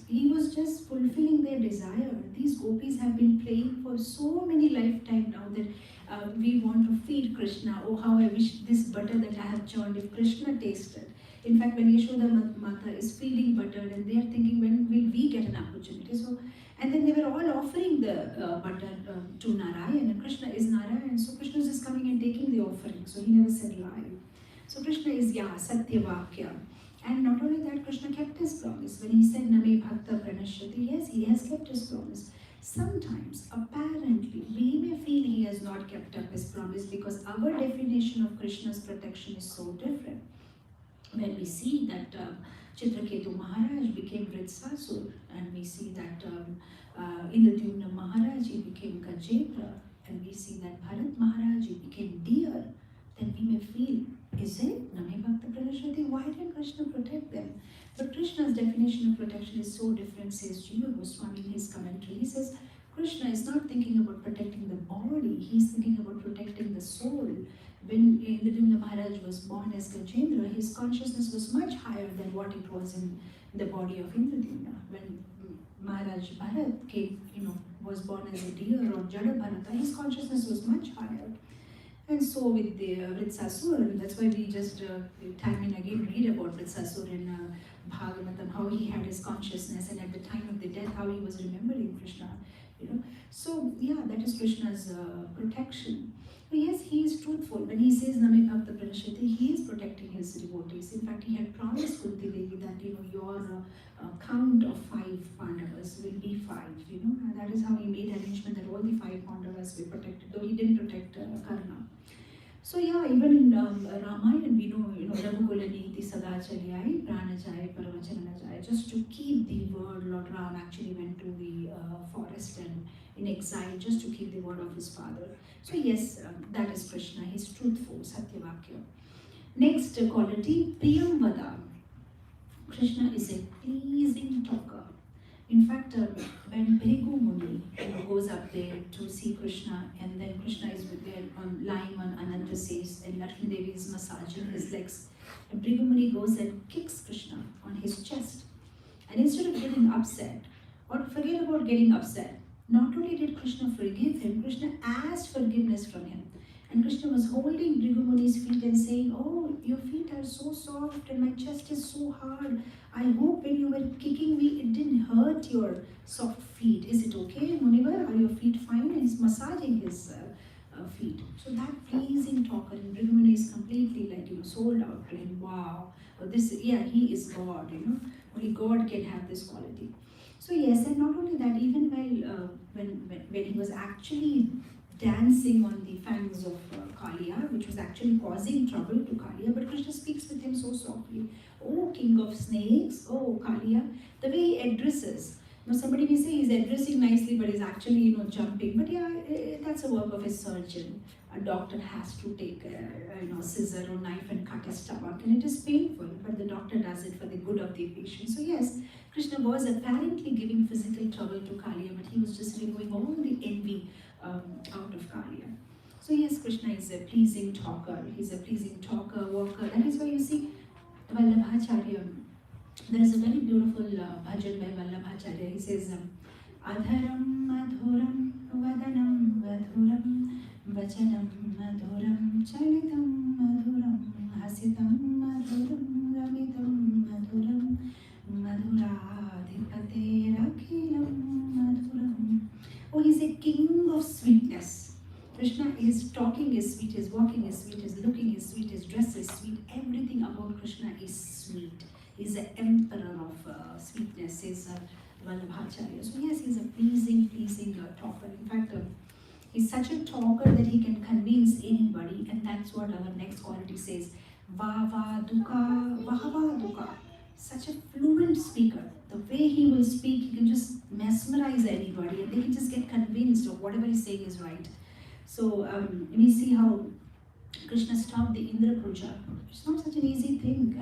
he was just fulfilling their desire. These gopis have been playing for so many lifetimes now that we want to feed Krishna. Oh, how I wish this butter that I have churned, if Krishna tasted. In fact, when Yashoda Mata is feeding butter, and they are thinking, when will we get an opportunity? So, and then they were all offering the butter to Narayan, and Krishna is Narayan, so Krishna is just coming and taking the offering, so he never said lie. So Krishna is Satya Vakya. And not only that, Krishna kept his promise. When he said, Name Bhakta Pranashyati, yes, he has kept his promise. Sometimes, apparently, we may feel he has not kept up his promise because our definition of Krishna's protection is so different. When we see that Chitraketu Maharaj became Vritsasur, and we see that Indradyumna Maharaj he became Gajendra, and we see that Bharat Maharaj he became deer, then we may feel, is it Name Bhakta Pranashyati? Why didn't Krishna protect them? But Krishna's definition of protection is so different, says Jiva Goswami in his commentary. He says, Krishna is not thinking about protecting the body, he's thinking about protecting the soul. When Indradyumna Maharaj was born as Gajendra, his consciousness was much higher than what it was in the body of Indradyumna. When Maharaj Bharat came, was born as a deer or Jada Bharata, his consciousness was much higher. And so with the Vritsasur, that's why we just time and again read about Vritsasur in Bhagavatam, how he had his consciousness, and at the time of the death, how he was remembering Krishna. So yeah, that is Krishna's protection. But yes, he is truthful. When he says Name Bhakta Pranashyati, he is protecting his devotees. In fact, he had promised Kunti Devi that your count of 5 Pandavas will be 5. And that is how he made arrangement that all the 5 Pandavas were protected, though he didn't protect Karna. So yeah, even in Ramayana, we know, Raghukula Niti Sada Chalyai, Prana Jai, Paravachana Jai. Just to keep the word, Lord Ram actually went to the forest and in exile just to keep the word of his father. So yes, that is Krishna. He is truthful, Satyavakya. Next quality, Priyam Vada. Krishna is a pleasing talker. In fact, when Bhrigu Muni goes up there to see Krishna, and then Krishna is there lying on Anantase's, and Lakshmi Devi is massaging his legs, and Bhrigu Muni goes and kicks Krishna on his chest. And instead of getting upset, or forget about getting upset, not only did Krishna forgive him, Krishna asked forgiveness from him. And Krishna was holding Bhrigu Muni's feet and saying, oh, your feet are so soft and my chest is so hard. I hope when you were kicking me, it didn't hurt your soft feet. Is it okay, Munivar? Are your feet fine? And he's massaging his feet. So that pleasing talker, and Bhrigu Muni is completely sold out to him. Wow. He is God, Only God can have this quality. So yes, and not only that, even while when he was actually dancing on the fangs of Kaliya, which was actually causing trouble to Kaliya, but Krishna speaks with him so softly. Oh, king of snakes, oh Kaliya, the way he addresses. Now somebody may say he's addressing nicely, but he's actually jumping. But yeah, that's a work of a surgeon. A doctor has to take a scissor or knife and cut his stomach, and it is painful, but the doctor does it for the good of the patient. So yes, Krishna was apparently giving physical trouble to Kaliya, but he was just removing all the envy out of Kaliya. So yes, Krishna is a pleasing talker. He's a pleasing talker, walker. That is why you see Vallabhacharya. There is a very beautiful bhajan by Vallabhacharya. He says, Adharam madhuram vadanam madhuram vachanam madhuram chalitam madhuram hasitam madhuram ramitam madhuram madhuradhipate rakhilam madhuram. Oh, he's a king of sweetness. Krishna is talking is sweet, his walking is sweet, his looking is sweet, his dress is sweet. Everything about Krishna is sweet. He's the emperor of sweetness, says Vallabhacharya. So yes, he's a pleasing talker. In fact, he's such a talker that he can convince anybody, and that's what our next quality says. Vava duka, vahava duka. Such a fluent speaker. The way he will speak, he can just mesmerize anybody, and they can just get convinced of whatever he's saying is right. So we see how Krishna stopped the Indra Puja. It's not such an easy thing.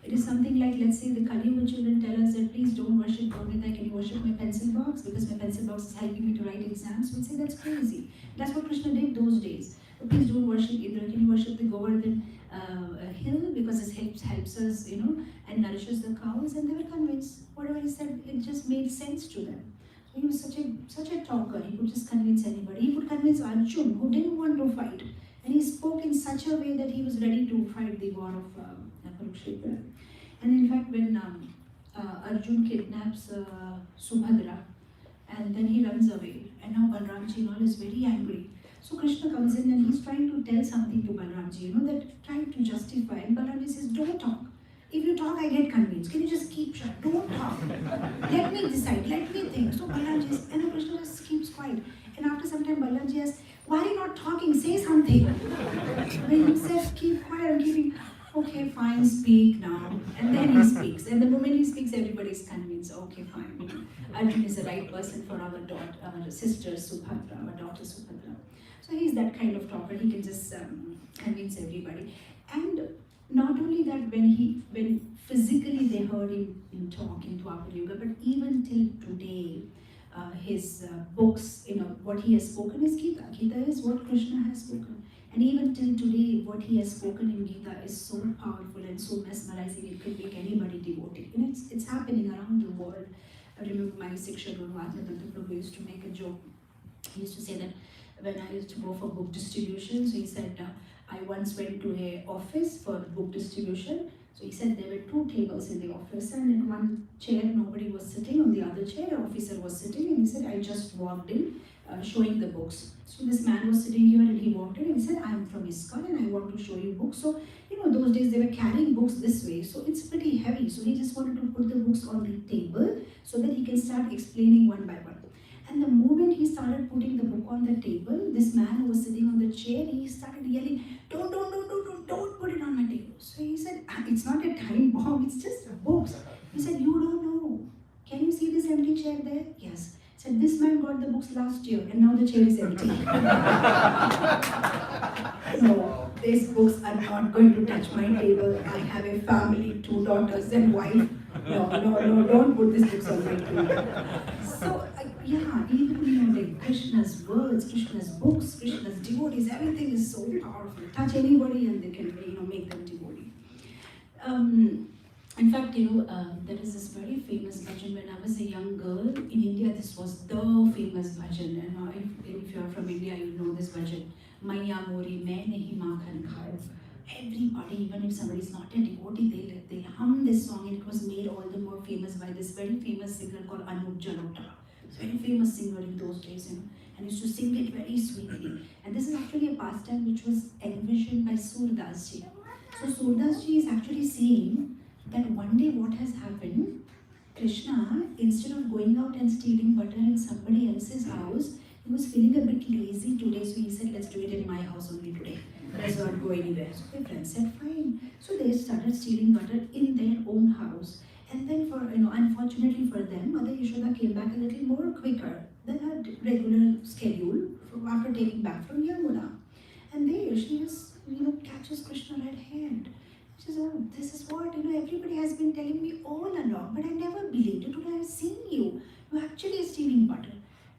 It is something like, let's say, the Kali Yuga children tell us that please don't worship Nitai, can you worship my pencil box? box because my pencil box is helping me to write exams. We'll say that's crazy. That's what Krishna did those days. But please don't worship Indra. Can you worship the Govardhan hill because it helps us, and nourishes the cows? And they were convinced. Whatever he said, it just made sense to them. So he was such a talker. He could just convince anybody. He could convince Arjun, who didn't want to fight, and he spoke in such a way that he was ready to fight the war of Kurukshetra. And in fact, when Arjun kidnaps Subhadra, and then he runs away, and now Balramji is very angry. So Krishna comes in and he's trying to tell something to Balramji, that trying to justify. And Balramji says, don't talk. If you talk, I get convinced. Can you just keep shut? Don't talk. Let me decide. Let me think. So Balramji says, and Krishna just keeps quiet. And after some time, Balramji asks, why are you not talking? Say something. When he says, keep quiet, I'm keeping, okay, fine, speak now. And then he speaks. And the moment he speaks, everybody's convinced, okay, fine. Arjun is the right person for our daughter, our sister Subhadra, our daughter Subhadra. So he's that kind of talker. He can just convince everybody. And not only that, when physically they heard him talk in Dwapar Yuga, but even till today, his books, what he has spoken is Gita. Gita is what Krishna has spoken. And even till today, what he has spoken in Gita is so powerful and so mesmerizing, it could make anybody devotee. And it's happening around the world. I remember my Siksha Guru Advaita Prabhu used to make a joke. He used to say that when I used to go for book distribution, so he said, I once went to an office for book distribution. So he said there were 2 tables in the office, and in one chair nobody was sitting, on the other chair an officer was sitting, and he said, I just walked in showing the books. So this man was sitting here and he walked in and he said, I am from ISKCON and I want to show you books. So, those days they were carrying books this way, so it's pretty heavy. So he just wanted to put the books on the table so that he can start explaining one by one. And the moment he started putting the book on the table, this man who was sitting on the chair, he started yelling, don't put it on my table. So he said, it's not a time bomb, it's just books. He said, you don't know. Can you see this empty chair there? Yes. He said, this man got the books last year and now the chair is empty. So these books are not going to touch my table. I have a family, 2 daughters and wife. No, don't put these books on my table. So, even like Krishna's words, Krishna's books, Krishna's devotees, everything is so powerful. Touch anybody and they can, make them devotee. In fact, there is this very famous bhajan. When I was a young girl in India, this was the famous bhajan. And if you are from India, you know this bhajan. Maiya Mori, Main Nahi Makhan Khayo. Everybody, even if somebody is not a devotee, they hum this song, and it was made all the more famous by this very famous singer called Anup Jalota. Very famous singer in those days, and used to sing it very sweetly. And this is actually a pastime which was envisioned by Surdas Ji. So Surdas Ji is actually saying that one day what has happened, Krishna, instead of going out and stealing butter in somebody else's house, he was feeling a bit lazy today, so he said, let's do it in my house only today. Let's not go anywhere. So my friend said, fine. So they started stealing butter in their own house. And then unfortunately for them, Mother Yashoda came back a little more quicker than her regular schedule after taking back from Yamuna. And there she just, catches Krishna red-handed. She says, oh, this is what, everybody has been telling me all along, but I never believed it. Today I've seen you. You actually are stealing butter.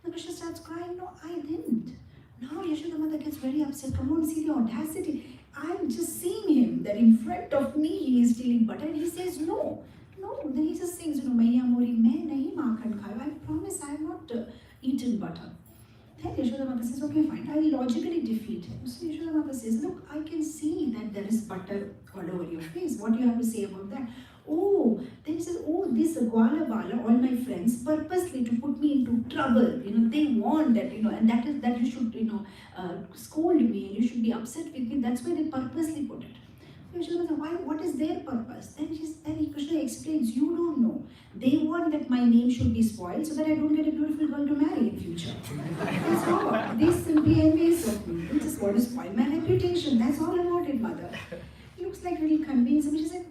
And Krishna starts crying, no, I didn't. Now Yashoda Mother gets very upset. Come on, see the audacity. I'm just seeing him that in front of me he is stealing butter, and he says, no. Then he just sings, Maiya Mori, Main Nahi Makhan Khayo. I promise I have not eaten butter. Then Yashoda Mata says, okay, fine, I will logically defeat him. So Yashoda Mata says, look, I can see that there is butter all over your face. What do you have to say about that? Oh, then he says, oh, this Gwala Bala, all my friends, purposely to put me into trouble. They want that, and that you should, scold me, and you should be upset with me. That's why they purposely put it. Why? What is their purpose? Then Krishna explains, you don't know. They want that my name should be spoiled so that I don't get a beautiful girl to marry in future. That's all. They simply envious of me. They just want to spoil my reputation. That's all about it, Mother. He looks like really convinced. And she said,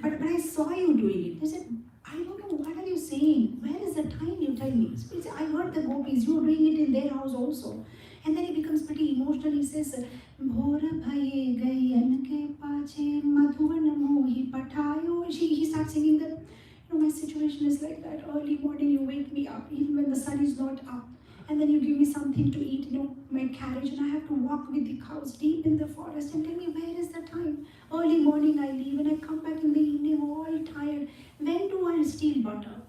but I saw you doing it. He said, I don't know, what are you saying? Where is the time you tell me? So he said, I heard the gopis, you were doing it in their house also. And then he becomes pretty emotional. He says, Bhor bhaye gayan ke pache madhuvan mohi pathayo. He starts singing the my situation is like that. Early morning, you wake me up, even when the sun is not up. And then you give me something to eat, my carriage, and I have to walk with the cows deep in the forest and tell me, where is the time? Early morning I leave and I come back in the evening all tired. When do I steal butter?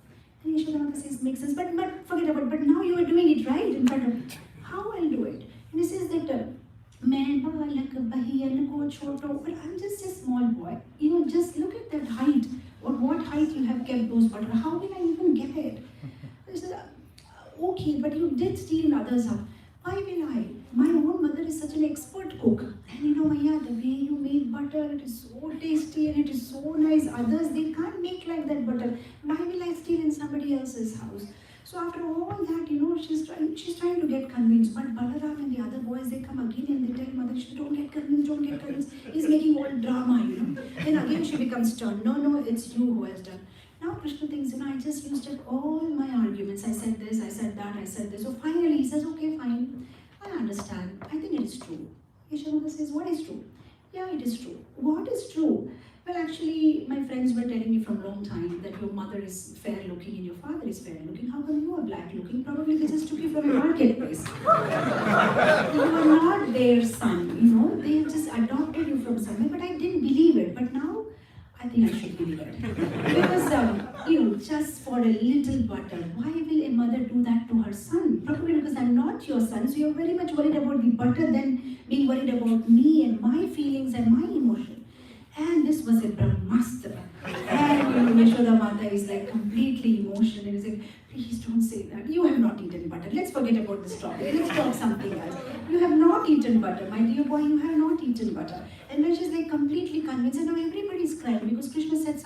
And Yashoda says, makes sense, but forget about it. But now you are doing it right in front of me. How I'll do it? And he says that, but I'm just a small boy. Just look at that height. What height you have kept those butter. How will I even get it? I said, okay, but you did steal others up. Why will I? My own mother is such an expert cook. And Maya, the way you make butter, it is so tasty and it is so nice. Others, they can't make like that butter. Why will I steal in somebody else's house? So after all that, she's trying to get convinced. But Balaram and the other boys, they come again and they tell mother, don't get convinced. He's making all drama, Then again she becomes stern. No, it's you who has done. Now Krishna thinks, I just used up all my arguments. I said this, I said that, I said this. So finally he says, okay, fine. I understand. I think it is true. Yashoda says, what is true? Yeah, it is true. What is true? Well, actually, my friends were telling me from a long time that your mother is fair looking and your father is fair looking. How come you are black looking? Probably they just took you from a marketplace. You are not their son, They just adopted you from somewhere, but I didn't believe it. But now, I think I should believe it. Because, just for a little butter, why will a mother do that to her son? Probably because I'm not your son, so you're very much worried about the butter than being worried about me and my feelings and my emotion. And this was a Brahmastra. And Yashoda Mata is like completely emotional and is like, please don't say that. You have not eaten butter. Let's forget about this topic. Let's talk something else. You have not eaten butter. My dear boy, you have not eaten butter. And then she's like completely convinced. And now everybody's crying because Krishna said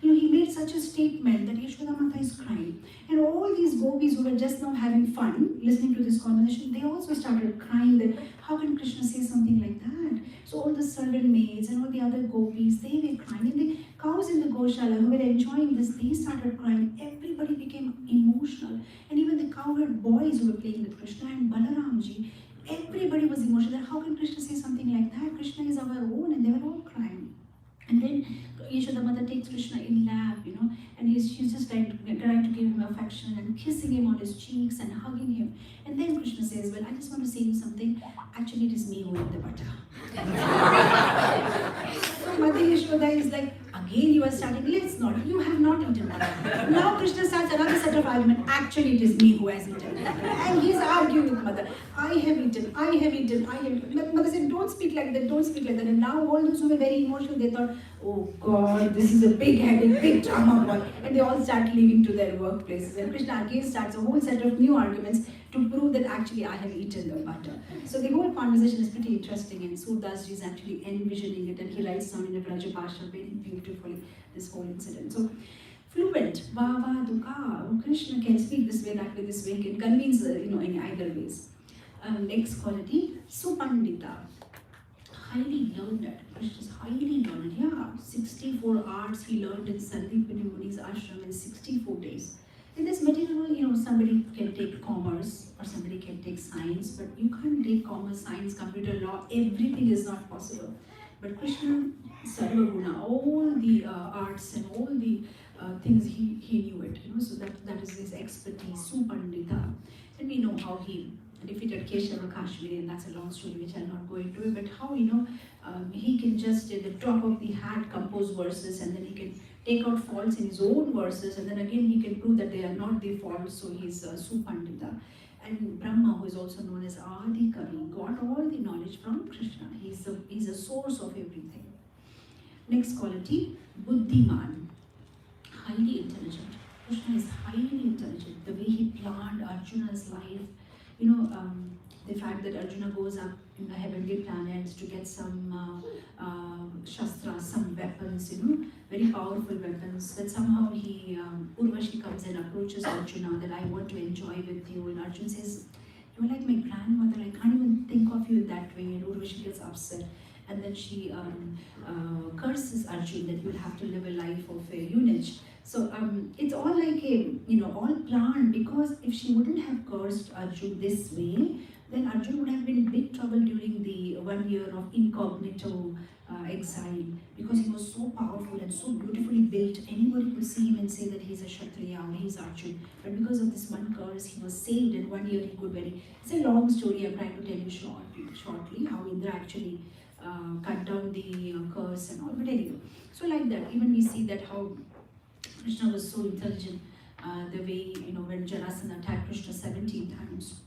he made such a statement that Yashoda Mata is crying. And all these gopis who were just now having fun, listening to this conversation, they also started crying that how can Krishna say something like that? So all the servant maids and all the other gopis, they were crying. And the cows in the Goshala who were enjoying this, they started crying. Everybody became emotional. And even the cowherd boys who were playing with Krishna and Balaramji, everybody was emotional. How can Krishna say something like that? Krishna is our own, and they were all crying. And then Yashoda Mata takes Krishna in lap, and she's just trying to give him affection and kissing him on his cheeks and hugging him. And then Krishna says, well, I just want to say you something. Actually, it is me who ate the butter. So Mother Yashoda is like, again you are starting, let's not, you have not eaten butter. Now Krishna starts another set of argument. Actually, it is me who has eaten. And he's arguing with Mother. I have eaten. But Mother said, don't speak like that. And now all those who were very emotional, they thought, oh God, this is a big headache, big drama boy. And they all start leaving to their workplaces. And Krishna again starts a whole set of new arguments to prove that actually I have eaten the butter. So the whole conversation is pretty interesting, and Surdas is actually envisioning it, and he writes down in the Brajabhasha very beautifully this whole incident. So fluent, Baba, Duka, Krishna can speak this way, that way, this way, can convince in either ways. Next quality, Supandita. Highly learned. Krishna is highly learned. Yeah, 64 arts he learned in Sandipani Muni's ashram in 64 days. In this material, somebody can take commerce or somebody can take science, but you can't take commerce, science, computer, law. Everything is not possible. But Krishna, Sarvaguna, all the arts and all the things he knew it. So that is his expertise, Supandita. And we know how he defeated Keshava Kashmiri, and that's a long story which I'll not go into it, but how he can just at the drop of the hat compose verses, and then he can take out faults in his own verses, and then again he can prove that they are not the faults, so he's Supandita. And Brahma, who is also known as Adi Kavi, got all the knowledge from Krishna. He's a source of everything. Next quality, Buddhiman, highly intelligent. Krishna is highly intelligent. The way he planned Arjuna's life, the fact that Arjuna goes up in the heavenly planets to get some shastras, some weapons, very powerful weapons, that somehow Urvashi comes and approaches Arjuna that I want to enjoy with you, and Arjuna says, you're like my grandmother, I can't even think of you that way, and Urvashi gets upset. And then she curses Arjuna that you'll have to live a life of a eunuch. So it's all like all planned, because if she wouldn't have cursed Arjuna this way, then Arjuna would have been in big trouble during the 1 year of incognito exile, because he was so powerful and so beautifully built. Anybody could see him and say that he's a Kshatriya or he's Arjun. But because of this one curse, he was saved, and 1 year he could marry. It's a long story. I'm trying to tell you shortly how Indra actually cut down the curse and all. But anyway, so like that, even we see that how Krishna was so intelligent. The way, when Jarasandha attacked Krishna 17 times,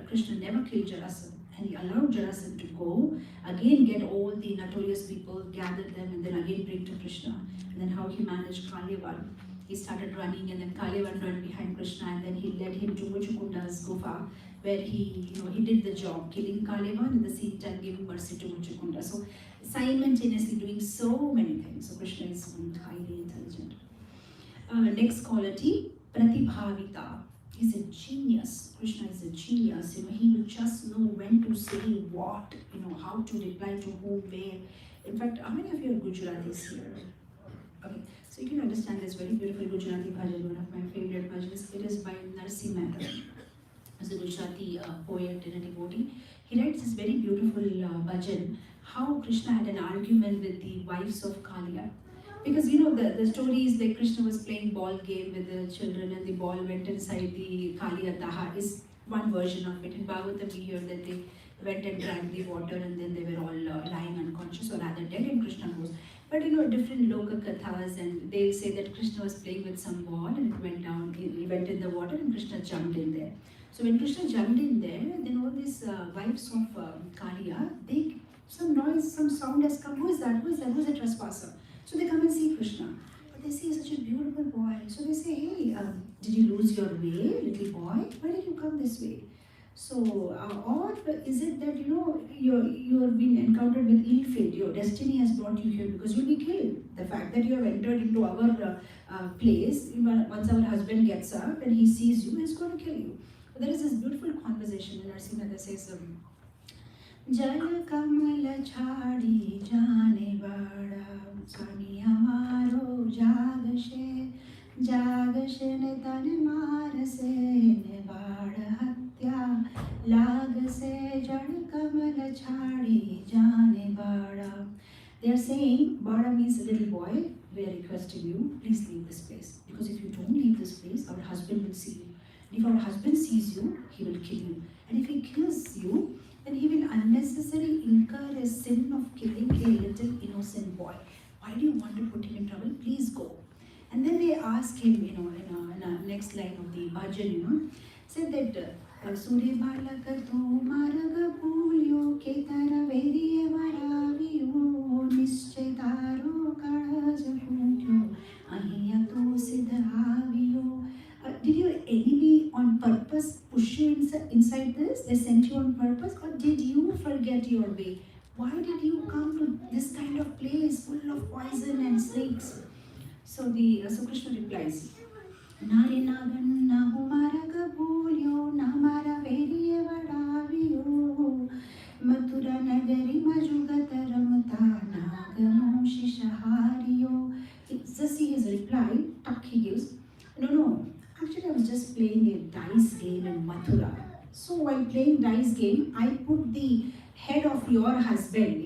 Krishna never killed Jarasandha, and he allowed Jarasandha to go, again get all the notorious people, gather them, and then again bring to Krishna. And then how he managed Kalyavan. He started running, and then Kalyavan ran behind Krishna, and then he led him to Muchukunda's Gufa, where he did the job, killing Kalyavan, and at the same time giving mercy to Muchukunda. So simultaneously doing so many things. So Krishna is highly intelligent. Next quality, Pratibhavita. He's a genius. Krishna is a genius. He will just know when to say what, how to reply to whom, where. In fact, how many of you are Gujaratis here? Okay, so you can understand this very beautiful Gujarati bhajan, one of my favorite bhajans. It is by Narsi Mehta. He's a Gujarati poet and a devotee. He writes this very beautiful bhajan, how Krishna had an argument with the wives of Kaliya. Because the story is like Krishna was playing ball game with the children and the ball went inside the Kaliya Daha is one version of it. In Bhagavatam we hear that they went and drank the water and then they were all lying unconscious or rather dead, and Krishna goes. But different loka kathas, and they say that Krishna was playing with some ball and it went down, he went in the water and Krishna jumped in there. So when Krishna jumped in there, then all these wives of Kaliya, some noise, some sound has come. Who is that? Who is that? Who is a trespasser? So they come and see Krishna, but they see such a beautiful boy. So they say, hey, did you lose your way, little boy? Why did you come this way? So, or is it that, you have been encountered with ill fate, your destiny has brought you here because you'll be killed. The fact that you have entered into our place, once our husband gets up and he sees you, he's going to kill you. But there is this beautiful conversation when Narsi Mehta says, Jal kamal chhadi jane bada swami hamaro jagashe ne tane marase ne bada hatya lagase jal kamal chhadi jane bada. They are saying, Bada means little boy, we are requesting you, please leave this place. Because if you don't leave this place, our husband will see you. And if our husband sees you, he will kill you. And if he kills you, then he will unnecessarily incur a sin of killing a little innocent boy. Why do you want to put him in trouble? Please go. And then they ask him, in the next line of the bhajan, said that Sure balaka tu maraga pulyo ketara veriye varaviyo nischetaro karaja putyo ahiya tu siddhaviyo. Did your enemy on purpose push you inside this? They sent you on purpose, or did you forget your way? Why did you come to this kind of place full of poison and snakes? So Krishna replies, Nare nagan nahu maraga bhulyo namara veriye vadaviyo mathura nagari majugataramta nagamo shishahariyo. Just see his reply, tuck he gives, no, actually I was just playing a dice game in Mathura. So while playing dice game, I put the head of your husband,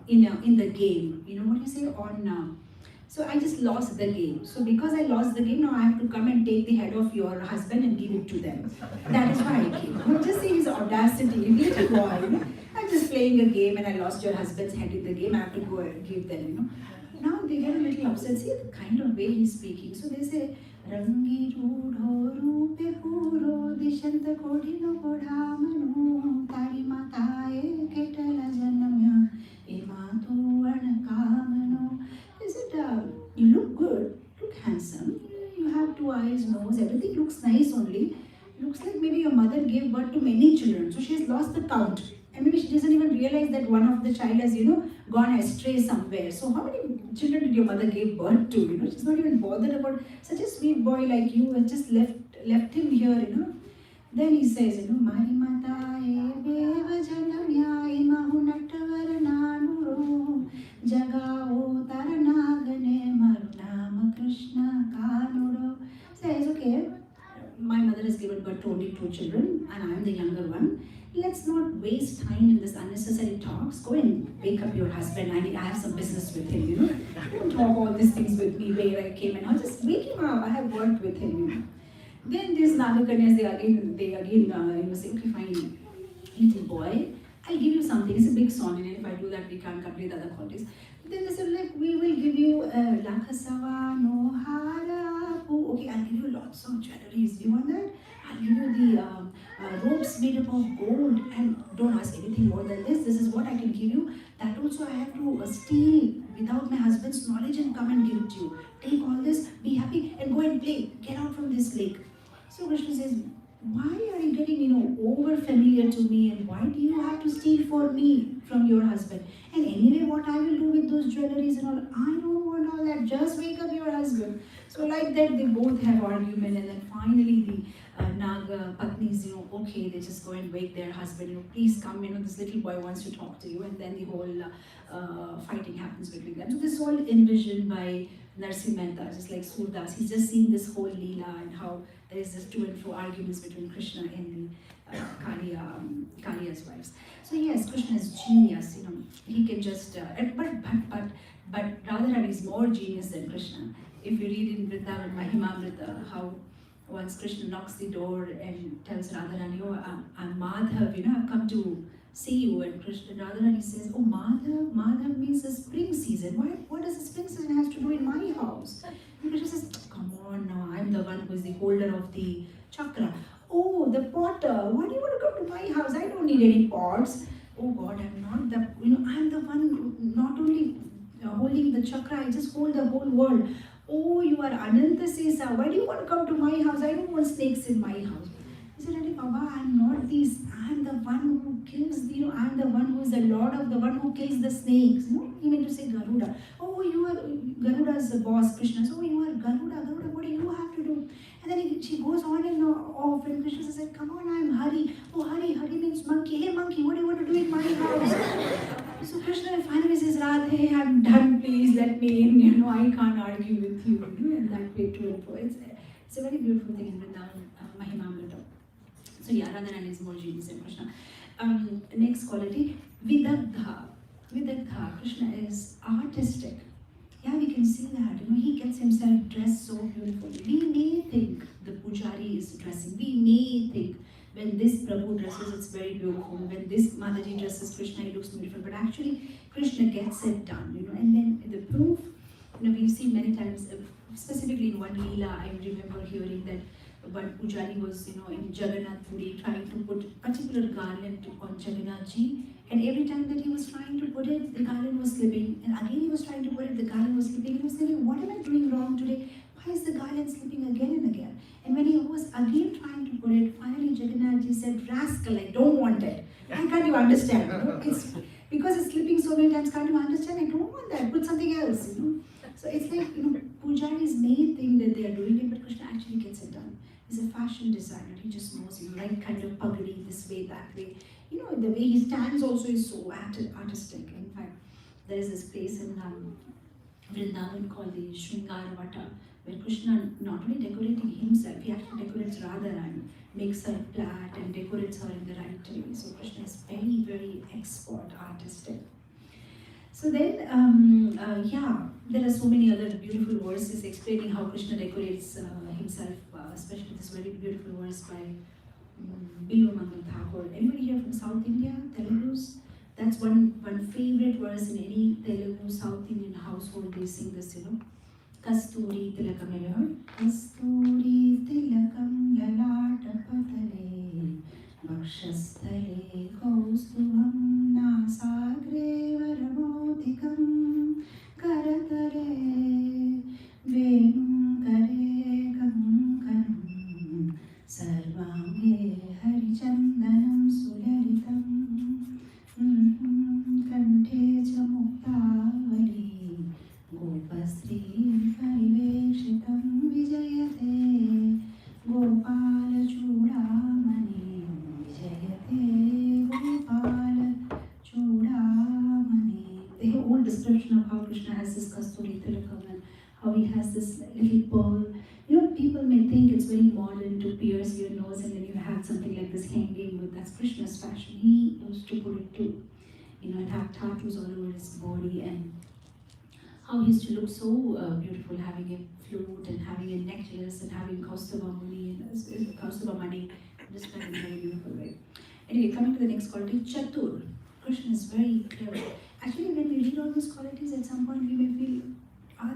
in the game. You know what you say on... So I just lost the game. So because I lost the game, now I have to come and take the head of your husband and give it to them. That is why I came. But just see his audacity, little boy. I'm just playing a game and I lost your husband's head in the game. I have to go and give them, Now they get a little upset. See the kind of way he's speaking. So they say, Rangi rudho rupe puro dishanta kodino kodhamano tari mataye ketala janamya ematu anakamano. He said, you look good, look handsome, you have 2 eyes, nose, everything looks nice only. Looks like maybe your mother gave birth to many children, so she has lost the count. And maybe she doesn't even realize that one of the child has, gone astray somewhere. So how many children did your mother give birth to? She's not even bothered about such a sweet boy like you and just left him here, Then he says, Mari mata beva janamya imahu nattavara nanuro jagao taranagane marunama Krishna kanuro. Says, okay, my mother has given birth to only 2 children and I am the younger one. Let's not waste time in this unnecessary talks. Go and wake up your husband. I have some business with him, you know. Don't talk all these things with me where I came and I'll just wake him up. I have worked with him, you know. Then these Nagakanyas, they again say, okay, fine, little boy, I'll give you something. It's a big song, and if I do that, we can't complete the other qualities. Then they said, like, we will give you Lakasava, Nohara, okay, I'll give you lots of jewelries. Do you want that? I'll give you the ropes made up of gold, and don't ask anything more than this. This is what I can give you. That also I have to steal without my husband's knowledge and come and give it to you. Take all this, be happy, and go and play. Get out from this lake. So Krishna says, why are you getting, over familiar to me, and why do you have to steal for me from your husband? And anyway, what I will do with those jewelries and all, I don't want all that. Just wake up your husband. So like that, they both have argument, and then finally the Naga Patnis, okay, they just go and wake their husband, please come, this little boy wants to talk to you, and then the whole fighting happens between them. So this is all envisioned by Narsi Mehta, just like Surdas. He's just seeing this whole Leela and how there is this to and fro arguments between Krishna and the Kaliya's wives. So yes, Krishna is genius. He can just. But Radharani is more genius than Krishna. If you read in Vrindavan Mahimamrita, how once Krishna knocks the door and tells Radharani, oh, I'm Madhav, I've come to see you, and Radharani says, oh, Madhav means the spring season. What does the spring season have to do in my house? And Krishna says, come on now, I'm the one who is the holder of the chakra. Oh, the potter, why do you want to come to my house? I don't need any pots. Oh God, I'm not the, I'm the one who not only holding the chakra, I just hold the whole world. Oh, you are Ananta Sesa, why do you want to come to my house? I don't want snakes in my house. He said, Baba, I'm not this. I'm the one who kills, I'm the one who is the Lord of the one who kills the snakes. He meant to say Garuda. Oh, you are Garuda's boss, Krishna. So you are Garuda, what do you have to do? And then she goes on and off, and Krishna says, come on, I'm Hari. Oh, Hari means monkey. Hey, monkey, what do you want to do in my house? So Krishna finally says, Radhe, I'm done, please let me in. I can't argue with you. And that way to and fro. It's a very beautiful thing in Vrindavan, Mahimamrita. So yeah, Radharani is more genius than Krishna. Next quality, Vidagdha. Vidagdha, Krishna is artistic. Yeah, we can see that. He gets himself dressed so beautifully. We may think the pujari is dressing. We may think when this Prabhu dresses, it's very beautiful. When this Mataji dresses Krishna, he looks beautiful. But actually, Krishna gets it done. And then the proof, we've seen many times, specifically in one Leela, I remember hearing that one pujari was, in Jagannath Puri trying to put particular garland on Jagannathji, and every time that he was trying to put it, the garland was slipping, and again he was trying to put it, the garland was slipping. He was thinking, what am I doing wrong today? Why is the garland slipping again and again? And when he was again trying to put it, finally Jagannathji said, rascal, I don't want it. And can't you understand? It's because it's slipping so many times, can't you understand? I don't want that, put something else. So it's like, pujari's main thing that they are doing it, but Krishna actually gets it done. He's a fashion designer. He just knows, right kind of pagadi, this way, that way. The way he stands also is so artistic. In fact, there is this place in Vrindavan called the Shringaravata, where Krishna not only decorating himself, he actually decorates Radharani, makes her flat and decorates her in the right way. So Krishna is very, very expert, artistic. So then, there are so many other beautiful verses explaining how Krishna decorates himself, especially this very beautiful verse by Bilumangal Thakur. Anybody here from South India, Telugus? That's one favorite verse in any Telugu South Indian household. They sing this, Kasturi Tilakam, have you heard? Kasturi Tilakam Lalata Patale Vakshasthale Kaustubham Nasagre Varamodikam Karatare Venum Kare Kankanam Sarvange Harichandanam Sulalitam Kante Chamuktavali Gopastri Parivekshitam Vijayate Gopala Chudamani Vijayate Gopala Chudamani. The whole description of how Krishna has this Kasturi Tilakam and how he has this little pearl. People may think it's very modern to pierce your nose and then you have something like this hanging with, that's Krishna's fashion. He used to put it too, and have tattoos all over his body, and how he used to look so beautiful, having a flute and having a necklace and having Kaustubha Muni and Kaustubha Mani, just like in a very beautiful way. Anyway, coming to the next quality, Chatur. Krishna is very clever. Actually, when we read all those qualities, at some point we may feel,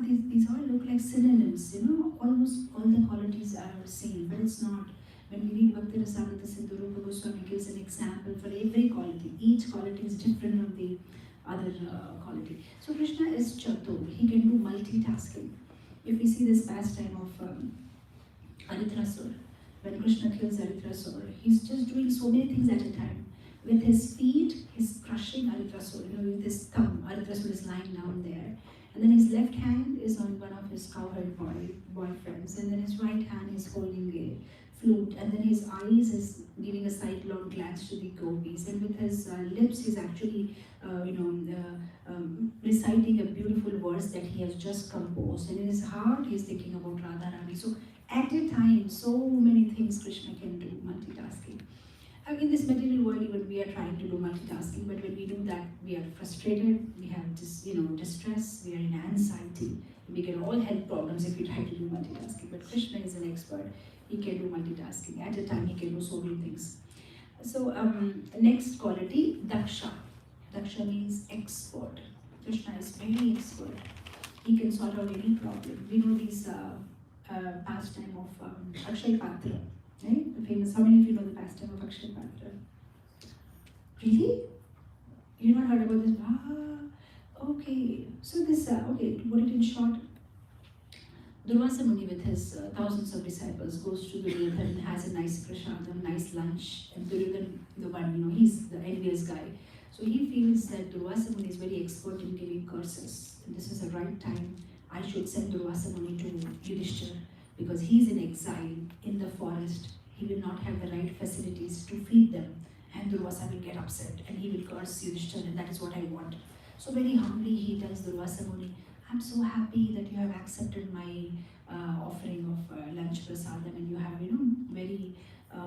these all look like synonyms, almost all the qualities are the same, but it's not. When we read Bhakti Rasamrita Sindhu, Goswami gives an example for every quality. Each quality is different from the other quality. So Krishna is Chatur. He can do multitasking. If we see this pastime of Aritrasur, when Krishna kills Aritrasur, he's just doing so many things at a time. With his feet, he's crushing Aritrasur. With his thumb, Aritrasur is lying down there. And then his left hand is on one of his cowherd boyfriends. And then his right hand is holding a flute. And then his eyes is giving a sidelong glance to the gopis. And with his lips, he's actually, reciting a beautiful verse that he has just composed. And in his heart, he's thinking about Radharani. So at a time, so many things Krishna can do, multitasking. In this material world, even we are trying to do multitasking, but when we do that, we are frustrated, we have distress, we are in anxiety. We get all health problems if we try to do multitasking. But Krishna is an expert. He can do multitasking. At a time, he can do so many things. So next quality, Daksha. Daksha means expert. Krishna is very expert. He can sort out any problem. We know these pastime of Akshay Patra. Right? The famous, how many of you know the pastime of Akshay Patra? Really? You not heard about this? Okay. So this, to put it in short, Durvasa Muni with his thousands of disciples goes to Duryodhan and has a nice prasadam, nice lunch, and Duryodhan, the one, he's the envious guy. So he feels that Durvasa Muni is very expert in giving curses. And this is the right time. I should send Durvasa Muni to Yudhishthira, because he's in exile in the forest. He will not have the right facilities to feed them, and Durvasa will get upset and he will curse Yudhishthira, and that is what I want. So very humbly he tells Durvasa Muni, I'm so happy that you have accepted my offering of lunch prasadam, and you have very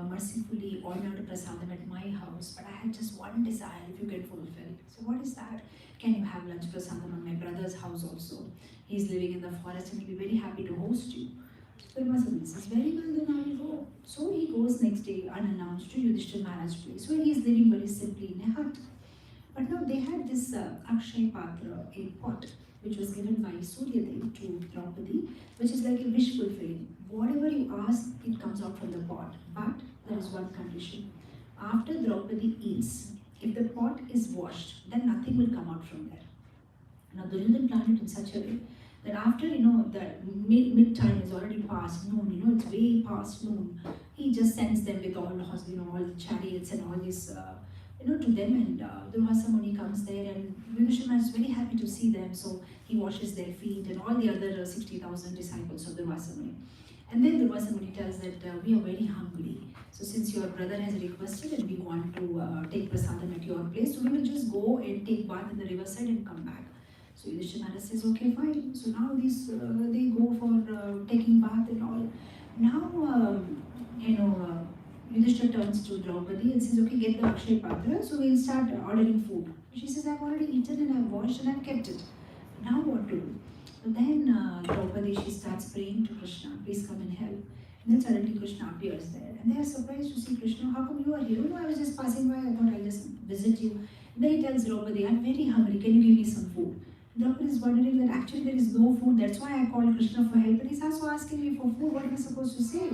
mercifully honored prasadam at my house, but I had just one desire, if you can fulfill. So what is that? Can you have lunch prasadam at my brother's house also? He's living in the forest and he'll be very happy to host you. So Durvasa says, very well, then I will go. So he goes next day unannounced to Yudhishthira Maharaj's place. So he is living very simply in a hut. But now they had this Akshay Patra, a pot, which was given by Suryadev to Draupadi, which is like a wish fulfilling. Whatever you ask, it comes out from the pot. But there is one condition. After Draupadi eats, if the pot is washed, then nothing will come out from there. Now Duryodhana planned it in such a way that after the mid time is already past noon, it's way past noon, he just sends them with all all the chariots and all this to them, and Durvasa Muni comes there, and Yudhishthira is very happy to see them, so he washes their feet and all the other 60,000 disciples of Durvasa Muni. And then Durvasa Muni tells that we are very hungry, so since your brother has requested and we want to take prasadam at your place, so we will just go and take bath in the riverside and come back. So Yudhishthira says, okay, fine. So now these they go for taking bath and all. Now, Yudhishthira turns to Draupadi and says, okay, get the Akshay Patra, so we'll start ordering food. She says, I've already eaten and I've washed and I've kept it. Now what to do? So then Draupadi, she starts praying to Krishna, please come and help. And then suddenly Krishna appears there. And they are surprised to see Krishna, how come you are here? No, I was just passing by, I thought I'll just visit you. And then he tells Draupadi, I'm very hungry, can you give me some food? Draupadi is wondering that actually there is no food, that's why I called Krishna for help. And he's also asking me for food, what am I supposed to say?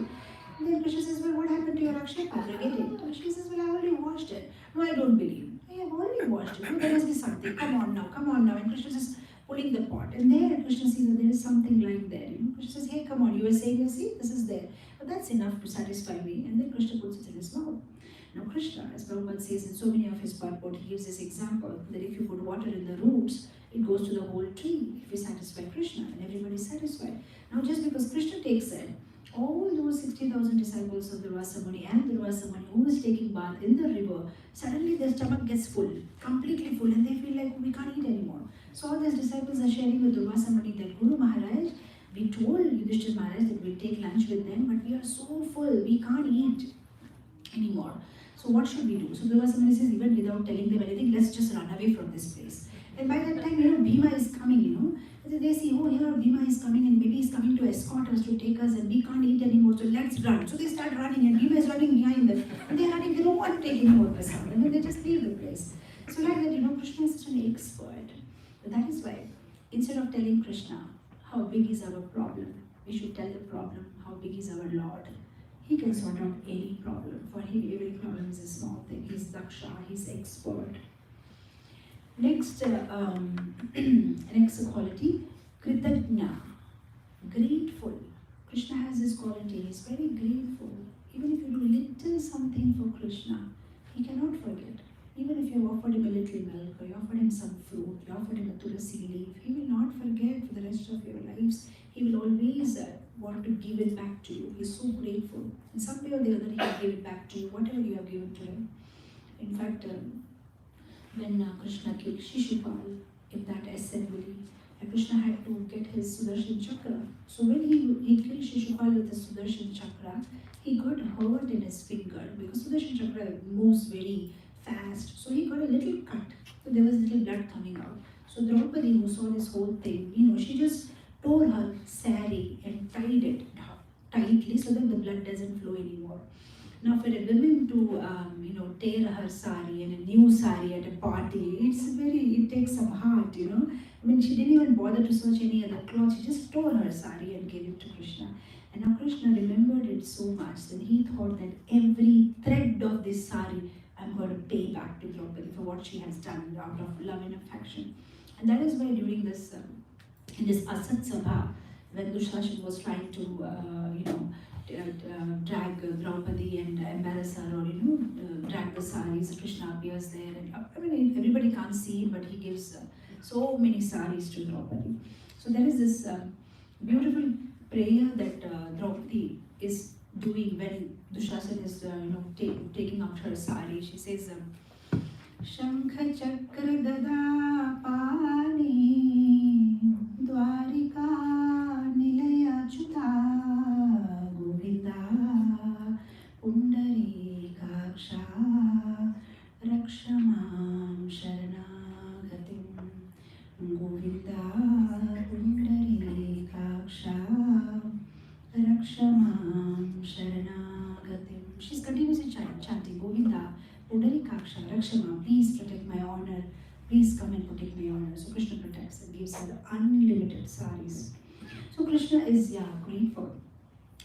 And then Krishna says, well, what happened to your Akshay Patra? Get it. And she says, well, I already washed it. No, I don't believe. I have already washed it. No, there must be something. Come on now. And Krishna is pulling the pot. And there Krishna sees that there is something lying there. Krishna says, hey, come on. You were saying, you see, this is there. But that's enough to satisfy me. And then Krishna puts it in his mouth. Now Krishna, as Prabhupada says in so many of his purport, he gives this example that if you put water in the roots, it goes to the whole tree. If you satisfy Krishna, and everybody is satisfied. Now just because Krishna takes it, all those 60,000 disciples of Durvasa Muni and Durvasa Muni who is taking bath in the river, suddenly their stomach gets full, completely full, and they feel like we can't eat anymore. So all these disciples are sharing with Durvasa Muni that Guru Maharaj, we told Yudhishthira Maharaj that we'll take lunch with them, but we are so full, we can't eat anymore. So what should we do? So there was someone who says, even without telling them anything, let's just run away from this place. And by that time, Bhima is coming, So they see, oh, here Bhima is coming and maybe he's coming to escort us, to take us, and we can't eat anymore, so let's run. So they start running and Bhima is running behind them. And they're running, they don't want to take any more prasad. And then they just leave the place. So like that, Krishna is such an expert. But that is why, instead of telling Krishna how big is our problem, we should tell the problem how big is our Lord. He can sort out any problem. For him, every problem is a small thing. He's Daksha, he's expert. Next, next quality, Kritagna, grateful. Krishna has this quality, he's very grateful. Even if you do little something for Krishna, he cannot forget. Even if you offered him a little milk, or you offered him some fruit, you offered him a tulasi leaf, he will not forget for the rest of your lives. He will always want to give it back to you. He's so grateful. In some way or the other, he will give it back to you, whatever you have given to him. In fact, when Krishna killed Shishupal in that assembly, Krishna had to get his Sudarshan Chakra. So when he killed Shishupal with the Sudarshan Chakra, he got hurt in his finger because Sudarshan Chakra moves very fast. So he got a little cut. So there was little blood coming out. So Draupadi, who saw this whole thing, she just tore her sari and tied it tightly so that the blood doesn't flow anymore. Now for a woman to tear her sari and a new sari at a party, it takes some heart, I mean, she didn't even bother to search any other clothes. She just tore her sari and gave it to Krishna. And now Krishna remembered it so much that he thought that every thread of this sari, I'm going to pay back to Draupadi for what she has done out of love and affection. And that is why during this, in this Asat Sabha, when Dushashan was trying to, drag Draupadi and embarrass her, or drag the saris, Krishna appears there, and everybody can't see him, but he gives so many saris to Draupadi. So there is this beautiful prayer that Draupadi is doing when Dushasana is taking out her sari. She says, Shankha Chakra Gada Pani Dwarika Nilaya Chuta Govinda Pundari Kaksha Rakshamam Sharanagatim Govinda Pundari Kaksha Rakshamam Sharanagatim. She's continuously chanting Govinda Pundari Kaksha Rakshama, please protect my honor, please come and protect my honor. So Krishna protects and gives her the unlimited saris. So Krishna is grateful.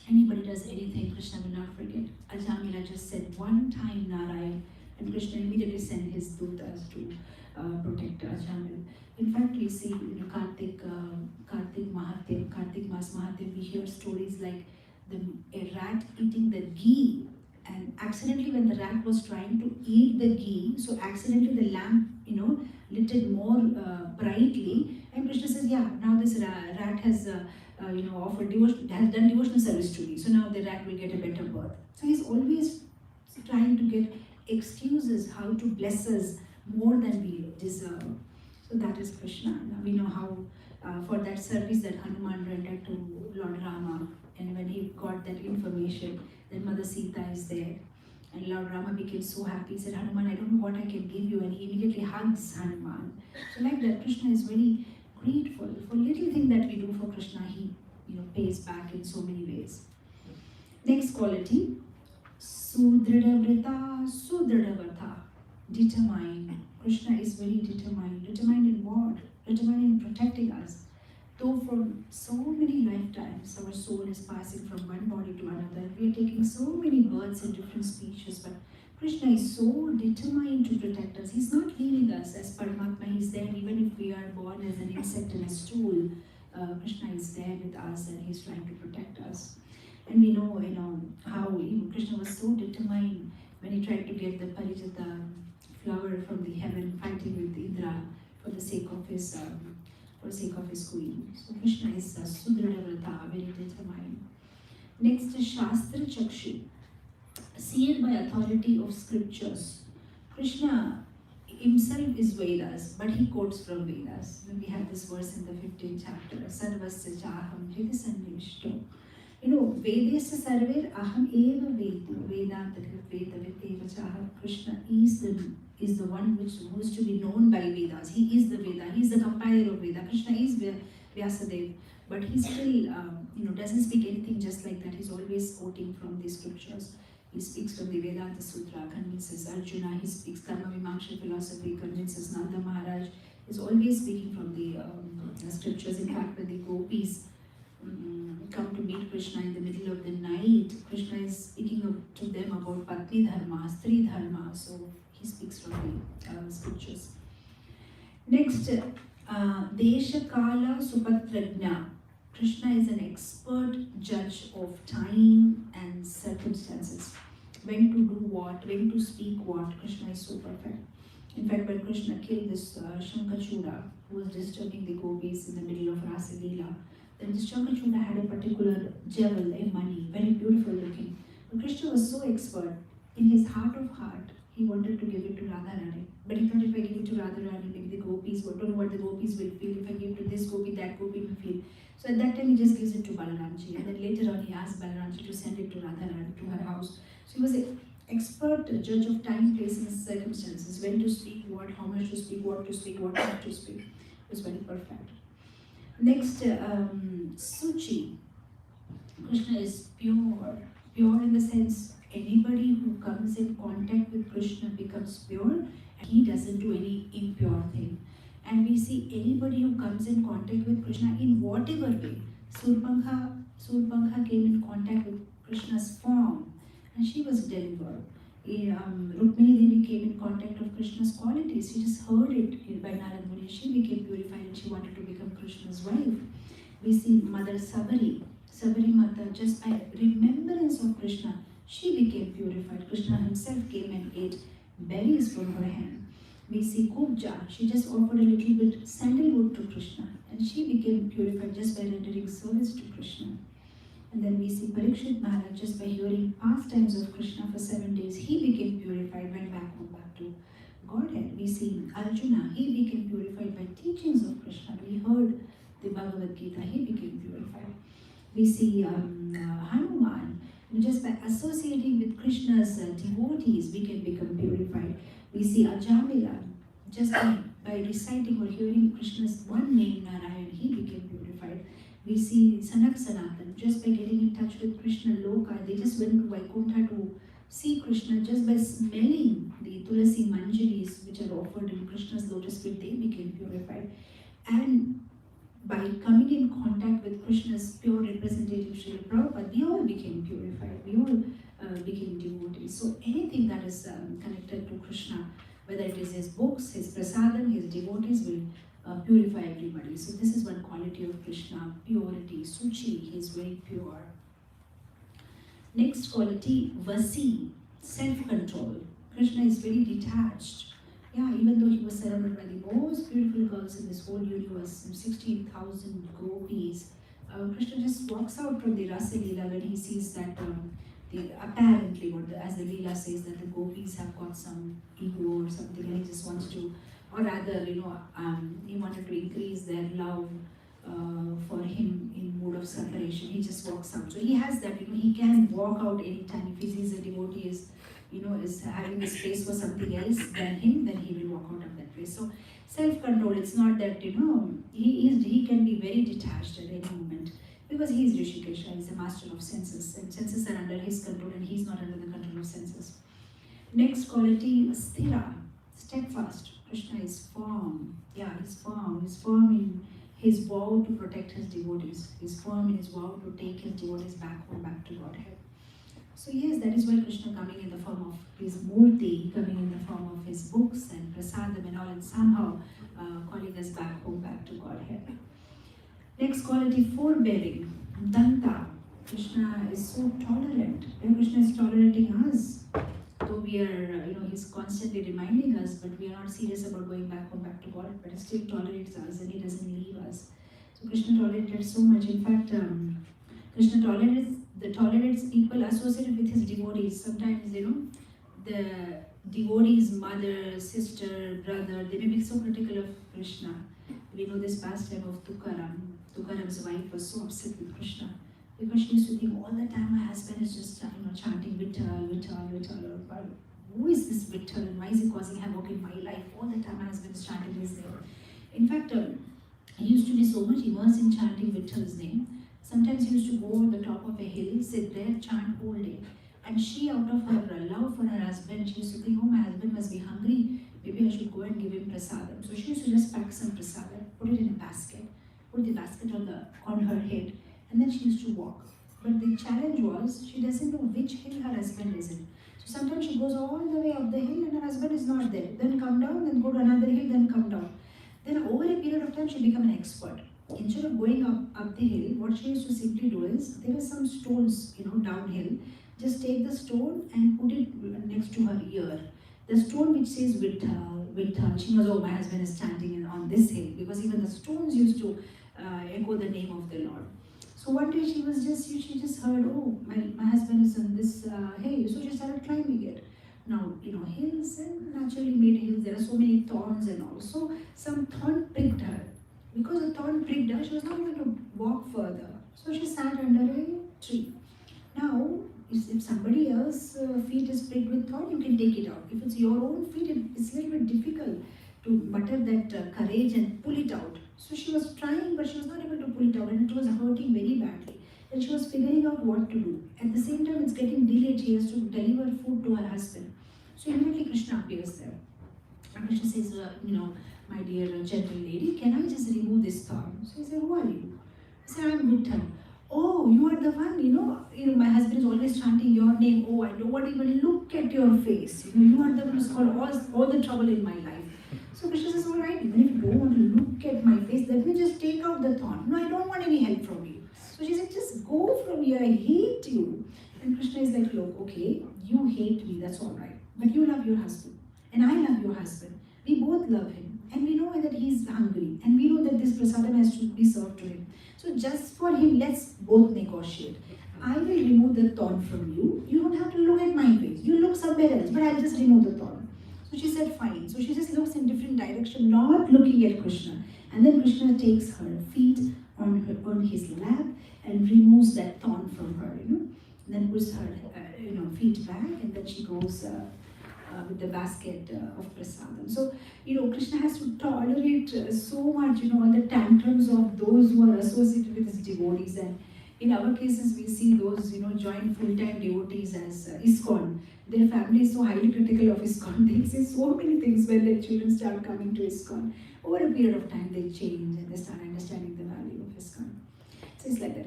Anybody does anything, Krishna will not forget. Ajamila just said one time Narayan, and Krishna immediately sent his dutas to protect Ajamila. In fact, we see Kartik Mahatyam, Kartik Mas Mahatyam, we hear stories like a rat eating the ghee, and accidentally when the rat was trying to eat the ghee, so accidentally the lamp, lit it more brightly, and Krishna says, yeah, now this rat has offered has done devotional service to me, so now the rat will get a better birth. So he's always trying to get excuses how to bless us more than we deserve. So that is Krishna. Now we know how for that service that Hanuman rendered to Lord Rama, and when he got that information that Mother Sita is there, and Lord Rama became so happy, he said, Hanuman, I don't know what I can give you, and he immediately hugs Hanuman. So like that, Krishna is very grateful for little thing that we do for Krishna. He pays back in so many ways. Next quality, Sudrida Vrita, determined. Krishna is very determined. Determined in what? Determined in protecting us. Though for so many lifetimes our soul is passing from one body to another, we are taking so many births in different species, but Krishna is so determined to protect us. He's not leaving us as Paramatma. He's there even if we are born as an insect in a stool. Krishna is there with us and he's trying to protect us. And we know, how Krishna was so determined when he tried to get the Parijata flower from the heaven, fighting with Indra for the sake of his queen. So Krishna is Sudrada Vrata, very determined. Next is Shastra Chakshu, seer by authority of scriptures. Krishna himself is Vedas, but he quotes from Vedas. We have this verse in the 15th chapter, Sarvasya Chaham Hridi Sannivishto. Vedesya Sarver Aham Eva Vedu Vedanta Vedavit Eva Chaham. Krishna is the one who is to be known by Vedas. He is the Veda. He is the compiler of Veda. Krishna is Vyasadev, but he still doesn't speak anything just like that. He's always quoting from the scriptures. He speaks from the Vedanta Sutra, convinces Arjuna. He speaks Karma Vimoksha philosophy, convinces Nanda Maharaj. He's always speaking from the scriptures. In fact, when the gopis come to meet Krishna in the middle of the night, Krishna is speaking to them about Patni Dharma, Stri Dharma. So he speaks from the scriptures. Next, Desha Kala Supatrajna. Krishna is an expert judge of time and circumstances. When to do what, when to speak what, Krishna is so perfect. In fact, when Krishna killed this Shankachuda, who was disturbing the gopis in the middle of Rasa Leela, then this Shankachuda had a particular jewel, a mani, very beautiful looking. But Krishna was so expert, in his heart of heart, he wanted to give it to Radharani. But he thought, if I give it to Radharani, maybe the gopis, don't know what the gopis will feel. If I give to this gopi, that gopi will feel. So at that time, he just gives it to Balaramji. And then later on, he asked Balaramji to send it to Radharani, to her house. So he was an expert judge of time, place, and circumstances. When to speak what, how much to speak, what to speak, what not to speak. It was very perfect. Next, Suchi. Krishna is pure. Pure in the sense, anybody who comes in contact with Krishna becomes pure, and he doesn't do any impure thing. And we see anybody who comes in contact with Krishna in whatever way. Surpankha came in contact with Krishna's form and she was delivered. Rukmini Devi came in contact with Krishna's qualities. She just heard it by Narad Muni. She became purified and she wanted to become Krishna's wife. We see Mother Sabari Mata, just by remembrance of Krishna, she became purified. Krishna himself came and ate berries from her hand. We see Kubja, she just offered a little bit sandalwood to Krishna and she became purified just by rendering service to Krishna. And then we see Parikshit Maharaj, just by hearing pastimes of Krishna for 7 days, he became purified, went back home, back to Godhead. We see Arjuna, he became purified by teachings of Krishna. We heard the Bhagavad Gita, he became purified. We see Hanuman, just by associating with Krishna's devotees, we can become purified. We see Ajamila, just by reciting or hearing Krishna's one name, Narayan, he became purified. We see Sanak Sanatan, just by getting in touch with Krishna Loka, they just went to Vaikuntha to see Krishna just by smelling the Tulasi Manjaris which are offered in Krishna's lotus feet, they became purified. And by coming in contact with Krishna's pure representative Srila Prabhupada, we all became purified, we all became devotees. So anything that is connected to Krishna, whether it is his books, his prasadam, his devotees will purify everybody. So this is one quality of Krishna, purity, Suchi, he is very pure. Next quality, Vasi, self-control. Krishna is very detached. Yeah, even though he was surrounded by the most beautiful girls in this whole universe, 16,000 gopis, Krishna just walks out from the Rasa Leela when he sees that apparently, as the Leela says, that the gopis have got some ego or something, and he just wants to, or rather, he wanted to increase their love for him in mood of separation. He just walks out. So he has that, he can walk out anytime. If he sees a devotee is having a space for something else than him, then he will walk out of that place. So self-control, it's not that, he can be very detached at any moment. Because he is Rishikesha, he is a master of senses, and senses are under his control and he is not under the control of senses. Next quality, Sthira, steadfast. Krishna is firm. Yeah, he's firm. He's firm in his vow to protect his devotees. He's firm in his vow to take his devotees back home, back to Godhead. So yes, that is why Krishna coming in the form of his murti, coming in the form of his books and prasadam and all, and somehow calling us back home, back to Godhead. Next quality, forbearing, Danta. Krishna is so tolerant. And Krishna is tolerating us. Though we are, he's constantly reminding us, but we are not serious about going back home, back to God, but he still tolerates us and he doesn't leave us. So Krishna tolerated so much. In fact, Krishna tolerates people associated with his devotees. Sometimes, the devotee's mother, sister, brother, they may be so critical of Krishna. We know this pastime of Tukaram. Tukaram's wife was so upset with Krishna because she used to think all the time my husband is just chanting Vittal, Vittal, Vittal. Or, who is this Vittal and why is he causing havoc in my life? All the time my husband is chanting his name. In fact, he used to be so much immersed in chanting Vittal's name. Sometimes he used to go on the top of a hill, sit there, chant whole day. And she, out of her love for her husband, she used to think, oh, my husband must be hungry. Maybe I should go and give him prasadam. So she used to just pack some prasadam, put it in a basket, put the basket on her head, and then she used to walk. But the challenge was, she doesn't know which hill her husband is in. So sometimes she goes all the way up the hill and her husband is not there. Then come down, then go to another hill, then come down. Then over a period of time, she became an expert. Instead of going up the hill, what she used to simply do is, there were some stones, downhill. Just take the stone and put it next to her ear. The stone which says Vittal, Vittal, she knows, oh, my husband is chanting on this hill, because even the stones used to echo the name of the Lord. So one day she just heard, oh, my husband is on this hill, so she started climbing it. Now, hills and naturally made hills, there are so many thorns and all. So some thorn pricked her. Because the thorn pricked her, she was not able to walk further. So she sat under a tree. Now, if somebody else's feet is pricked with thorn, you can take it out. If it's your own feet, it's a little bit difficult to mutter that courage and pull it out. So she was trying, but she was not able to pull it out, and it was hurting very badly. And she was figuring out what to do. At the same time, it's getting delayed. She has to deliver food to her husband. So immediately Krishna appears there. And Krishna says, my dear gentle lady, can I just remove this thorn? So he said, who are you? I said, I'm Vittal. Oh, you are the one, my husband is always chanting your name. Oh, I don't want to even look at your face. You are the one who's caused all the trouble in my life. So Krishna says, all right, even if you don't want to look at my face, let me just take out the thorn. No, I don't want any help from you. So she said, just go from here, I hate you. And Krishna is like, look, okay, you hate me, that's all right. But you love your husband. And I love your husband. We both love him. And we know that he's hungry. And we know that this prasadam has to be served to him. So just for him, let's both negotiate. I will remove the thorn from you. You don't have to look at my face. You look somewhere else, but I'll just remove the thorn. So she said, fine. So she just looks in different direction, not looking at Krishna. And then Krishna takes her feet on his lap and removes that thorn from her, And then puts her, feet back, and then she goes with the basket of prasadam. So, Krishna has to tolerate so much, all the tantrums of those who are associated with his devotees. And in our cases, we see those, join full-time devotees as ISKCON. Their family is so highly critical of ISKCON. They say so many things when their children start coming to ISKCON. Over a period of time, they change and they start understanding the value of ISKCON. So it's like that.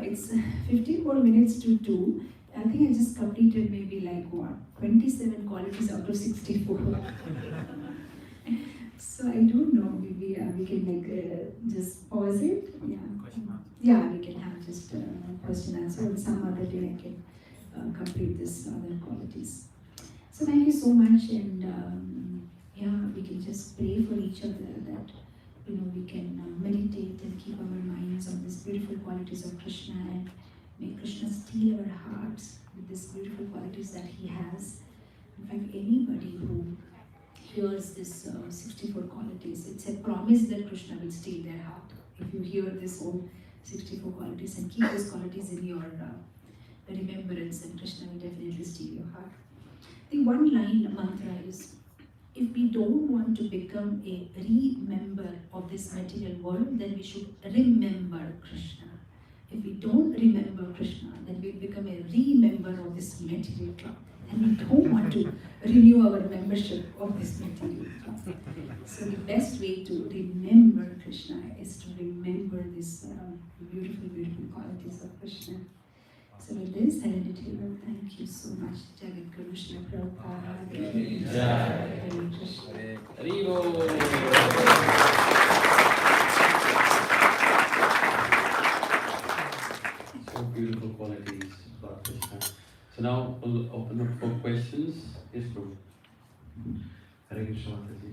It's 15 more minutes to 2. I think I just completed maybe 27 qualities out of 64. So I don't know, maybe we can just pause it. Yeah, we can have just question answer, and some other day I can complete this other qualities. So thank you so much, and we can just pray for each other that we can meditate and keep our minds on these beautiful qualities of Krishna, and may Krishna steal our hearts with these beautiful qualities that he has. In fact, anybody who hears this 64 qualities, it's a promise that Krishna will steal their heart. If you hear this whole 64 qualities and keep these qualities in your remembrance, then Krishna will definitely steal your heart. The one line mantra is, if we don't want to become a remember of this material world, then we should remember Krishna. If we don't remember Krishna, then we become a remember of this material club. And we don't want to renew our membership of this material club. So the best way to remember Krishna is to remember these beautiful, beautiful qualities of Krishna. So with this, I end it here. Thank you so much. Jagat Guru Srila Prabhupada. Hare Krishna. Hari Bol. So beautiful qualities about Krishna. So now we'll open up for questions. Yes, Prabhu. Hare Krishna Mataji.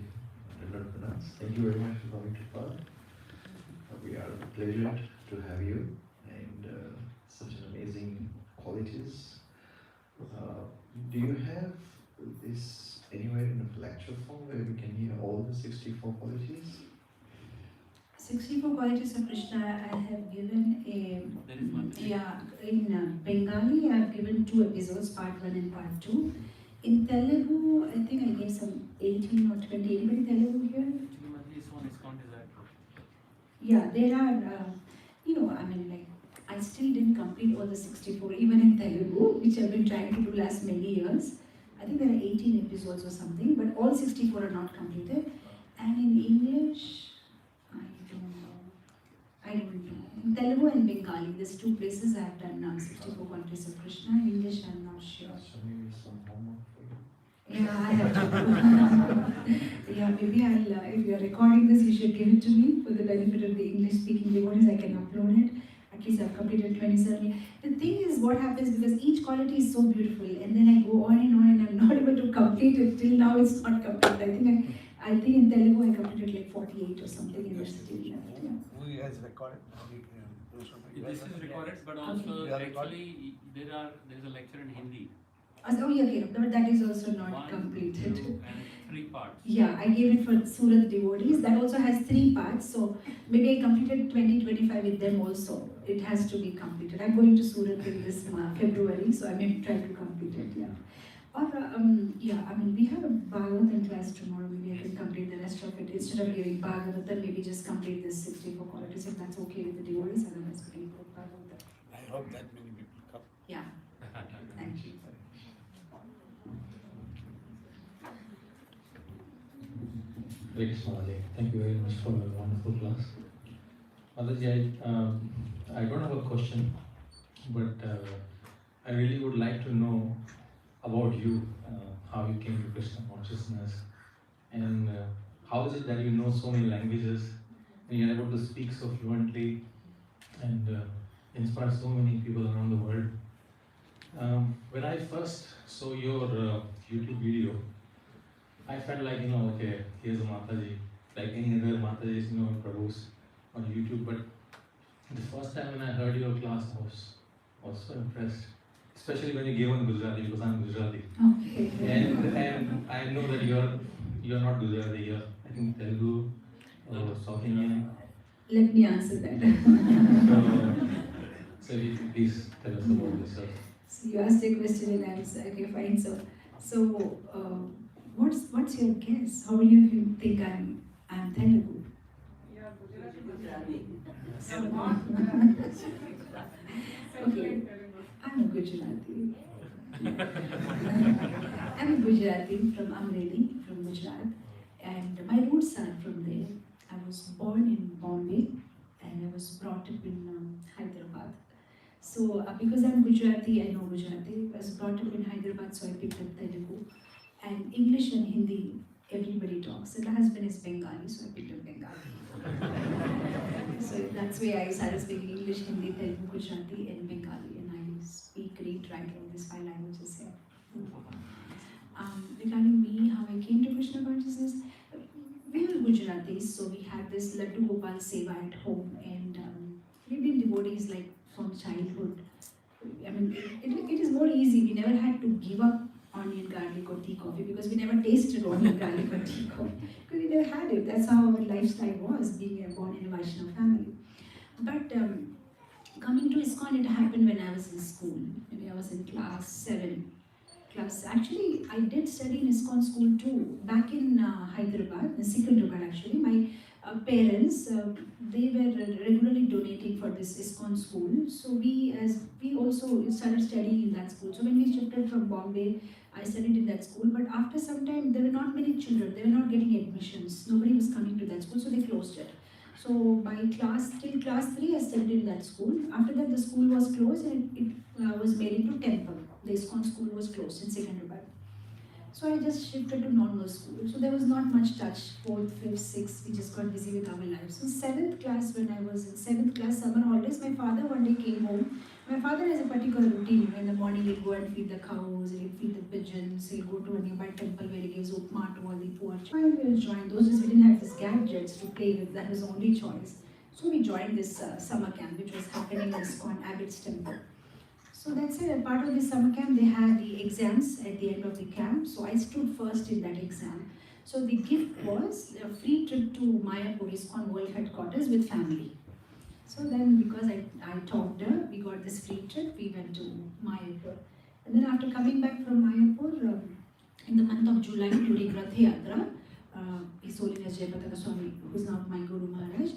Thank you very much for coming to Pad. We are pleasured to have you, and such an amazing qualities. Do you have this anywhere in a lecture form where we can hear all the 64 qualities? 64 qualities of Krishna I have given There is one. in Bengali I have given 2 episodes, part 1 and part 2. In Telugu, I think I gave some 18 or 20. Anybody Telugu here? Yeah, there are, I mean, like, I still didn't complete all the 64, even in Telugu, which I've been trying to do last many years. I think there are 18 episodes or something, but all 64 are not completed. And in English, I don't know. In Telugu and Bengali, there's 2 places I have done 64 qualities of Krishna. In English, I'm not sure. So maybe some homework for you. Yeah, I have to. Yeah, maybe if you're recording this, you should give it to me for the benefit of the English-speaking devotees. I can upload it. At least I've completed 27. The thing is, what happens, because each quality is so beautiful, and then I go on, and I'm not able to complete it. Till now, it's not complete. I think in Telugu, I completed like 48 or something, and there's still left. Yeah. Who has recorded? This is recorded, but also actually there is a lecture in Hindi. Oh, yeah, okay, but that is also not 1, completed. 2, and 3 parts. Yeah, I gave it for Surat devotees. That also has 3 parts. So maybe I completed 20-25 with them also. It has to be completed. I'm going to Surat in this February, so I may try to complete it. Yeah. Or we have a Bhagavatam class tomorrow. Maybe I can complete the rest of it instead of giving Bhagavatam. Maybe just complete this 64 qualities if that's okay with the devotees. Otherwise, we can put Bhagavatam. I hope that many people come. Yeah. Thank you. Great, Mataji. Thank you very much for a wonderful class. Mataji, I don't have a question, but I really would like to know about you, how you came to Krishna consciousness, and how is it that you know so many languages, and you're able to speak so fluently, and inspire so many people around the world. When I first saw your YouTube video, I felt like, okay, here's a Mataji, like any other Matajis, produced on YouTube. But the first time when I heard your class, I was so impressed, especially when you gave on Gujarati, because I'm Gujarati. Okay. And I know that you're not Gujarati, you're, I think, Telugu or South Indian. Let me answer that. So if you could please tell us about yourself. So you asked a question and I answer. Okay, fine. So what's your guess? How many of you think I'm Telugu? Okay, I'm a Gujarati. I'm a Gujarati from Amreli, from Gujarat, and my roots are from there. I was born in Bombay and I was brought up in Hyderabad. So because I'm Gujarati, I know Gujarati. I was brought up in Hyderabad, so I picked up Telugu. And English and Hindi, everybody talks. And my husband is Bengali, so I picked up Bengali. So that's why I started speaking English, Hindi, Telugu, Gujarati, and Bengali. And I speak, read, write all these 5 languages here. Regarding me, how I came to Krishna consciousness, we were Gujaratis, so we had this Laddu Gopal Seva at home, and we've been devotees like from childhood. I mean, it is more easy. We never had to give up onion, garlic, or tea coffee because we never tasted onion, garlic, or tea coffee because we never had it. That's how our lifestyle was, being born in a Vaishnava family. But coming to ISKCON, it happened when I was in school. Maybe I was in class 7. Actually, I did study in ISKCON school too. Back in Hyderabad, in Secunderabad actually, my parents, they were regularly donating for this ISKCON school. So we also started studying in that school. So when we shifted from Bombay, I studied in that school. But after some time, there were not many children. They were not getting admissions. Nobody was coming to that school, so they closed it. So till class 3, I studied in that school. After that, the school was closed and it was made into temple. The ISKCON school was closed in Secunderabad. So I just shifted to normal school. So there was not much touch. 4th, 5th, 6th, we just got busy with our lives. So 7th class, when I was in 7th class, summer holidays, my father one day came home. My father has a particular routine. In the morning, he'll go and feed the cows, he'll feed the pigeons, he'll go to a nearby temple where he gives upma to all the poor. I will join. Those days we didn't have these gadgets to play with. That was the only choice. So we joined this summer camp, which was happening in ISKCON Abbott's temple. So So that's it. Part of the summer camp, they had the exams at the end of the camp. So I stood first in that exam. So the gift was a free trip to Mayapur ISKCON World Headquarters with family. So then, because I talked her, we got this free trip. We went to Mayapur. And then after coming back from Mayapur, in the month of July during Rath Yatra, His Holiness Jayapataka Swami, who's not my Guru Maharaj,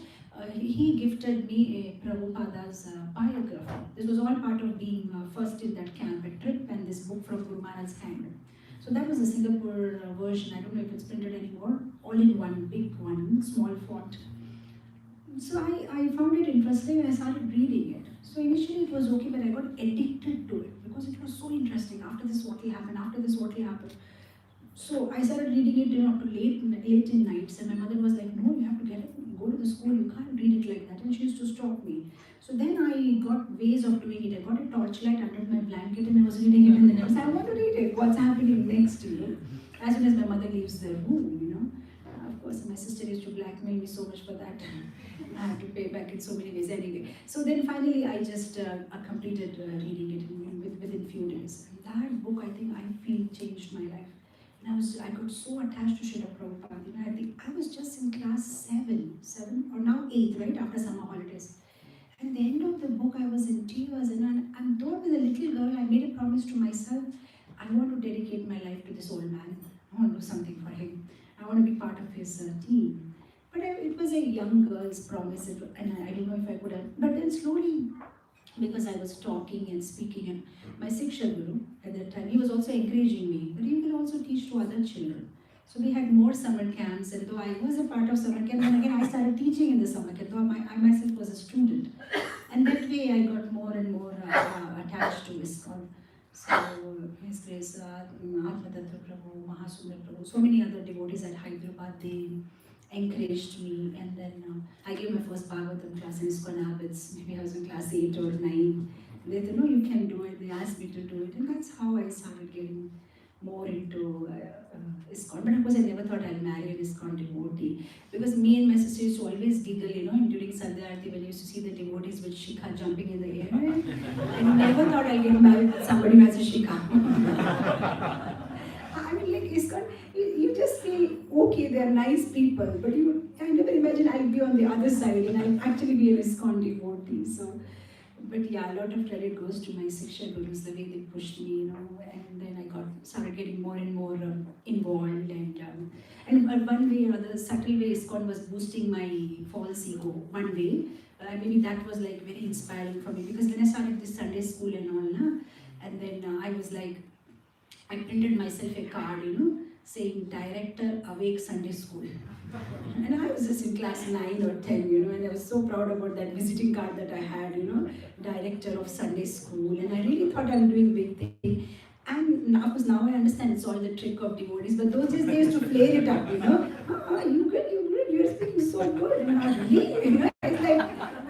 he gifted me a Prabhupada's biography. This was all part of being first in that camp, a trip, and this book from Guru Maharaj's hand. So that was a Singapore version. I don't know if it's printed anymore. All in one, big one, small font. So I found it interesting and I started reading it. So initially it was okay, but I got addicted to it because it was so interesting. After this, what will happen? After this, what will happen? So I started reading it up to late in nights, and my mother was like, "No, you have to get it. Go to the school. You can't read it like that." And she used to stop me. So then I got ways of doing it. I got a torchlight under my blanket, and I was reading it. And then I was like, "I want to read it. What's happening next?" As soon as my mother leaves the room, Of course, my sister used to blackmail me so much for that. I had to pay back in so many ways anyway. So then finally, I just completed reading it within few days. And that book, I think, I feel changed my life. And I got so attached to Srila Prabhupada. I think I was just in class 7 or now 8, right, after summer holidays. And at the end of the book, I was in tears, and though I was a little girl, I made a promise to myself, I want to dedicate my life to this old man. I want to do something for him. I want to be part of his team. But it was a young girl's promise, and I don't know if I could have. But then slowly, because I was talking and speaking, and my Siksha Guru at that time, he was also encouraging me, but he will also teach to other children. So we had more summer camps, and though I was a part of summer camp, then again I started teaching in the summer camp, though I myself was a student. And that way I got more and more attached to ISKCON. So His Grace, Atmatattva Prabhu, Mahasundar Prabhu, so many other devotees at Hyderabad, they encouraged me, and then I gave my first Bhagavatam class in ISKCON Habits. Maybe I was in class 8 or 9. They said, "No, you can do it." They asked me to do it, and that's how I started getting more into ISKCON. But of course, I never thought I'd marry an ISKCON devotee, because me and my sister used to always giggle, and during Sandhya Aarti when you used to see the devotees with shikha jumping in the air. I never thought I'd get married with somebody who has a shikha. I mean, like ISKCON, you just feel okay, they're nice people, but I never imagined I'd be on the other side and I'd actually be an ISKCON devotee. So, but yeah, a lot of credit goes to my Siksha Gurus, the way they pushed me, and then I started getting more and more involved, and one way or other, subtle way ISKCON was boosting my false ego, one way. Maybe that was like very inspiring for me, because when I started this Sunday school and all, and then I was like, I printed myself a card, saying Director Awake Sunday School. And I was just in class 9 or 10, and I was so proud about that visiting card that I had, Director of Sunday School. And I really thought I'm doing big thing. And of course now I understand it's all the trick of devotees, but those days they used to flare it up, you good, you're speaking so good. And really, it's like,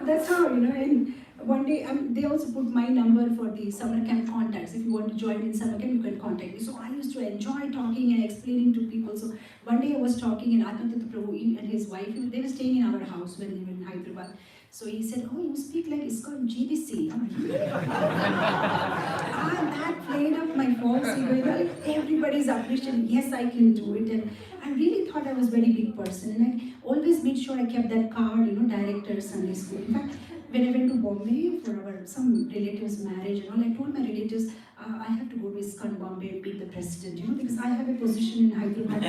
that's how, and one day, they also put my number for the summer camp contacts. If you want to join in summer camp, you can contact me. So I used to enjoy talking and explaining to people. So one day I was talking, and Atmatattva Prabhu and his wife, they were staying in our house when they were in Hyderabad. So he said, "Oh, you speak like ISKCON GBC." That played up my false ego. Like, everybody's appreciating, yes, I can do it. And I really thought I was a very big person. And I always made sure I kept that card, Director Sunday School. In fact, when I went to Bombay for some relatives' marriage and all, I told my relatives, I have to go to ISKCON Bombay and meet the president, because I have a position in Hyderabad.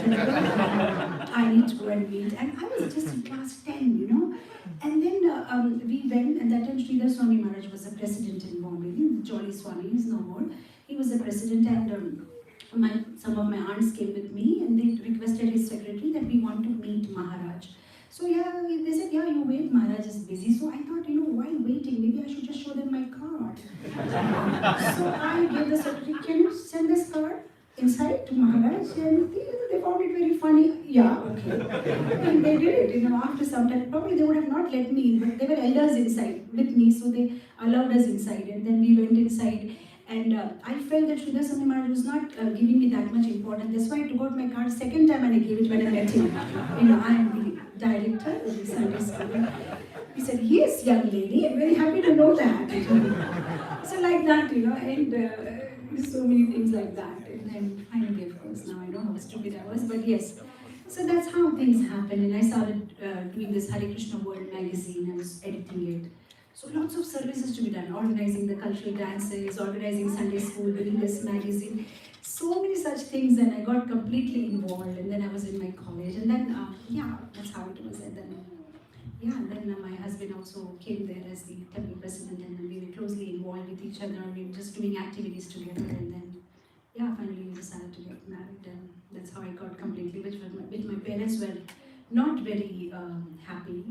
I need to go and meet. And I was just in class 10, And then we went, and that time Sridhar Swami Maharaj was the president in Bombay. Jolly Swami, he's no more. He was the president, and some of my aunts came with me, and they requested his secretary that we want to meet Maharaj. So yeah, they said, "Yeah, you wait, Maharaj is busy." So I thought, while waiting, maybe I should just show them my card. So I gave the secretary, "Can you send this card inside to Maharaj?" And they found it very funny. Yeah, okay. And they did it, after some time. Probably they would have not let me in, but there were elders inside with me, so they allowed us inside. And then we went inside. And I felt that Sridhar Swami Maharaj was not giving me that much importance. That's why I took out my card second time and I gave it when I met him. I am the director of the Sunday school. He said, "Yes, young lady, I'm very happy to know that." So like that, and so many things like that. And then finally, of course, now I know how stupid I was, but yes. So that's how things happen. And I started doing this Hare Krishna World magazine. I was editing it. So lots of services to be done, organizing the cultural dances, organizing Sunday school, doing this magazine. So many such things, and I got completely involved. And then I was in my college, and then yeah, that's how it was. And then yeah, and then my husband also came there as the temple president, and then we were closely involved with each other. We were just doing activities together, and then yeah, finally we decided to get married, and that's how I got completely. Which my parents were not very happy,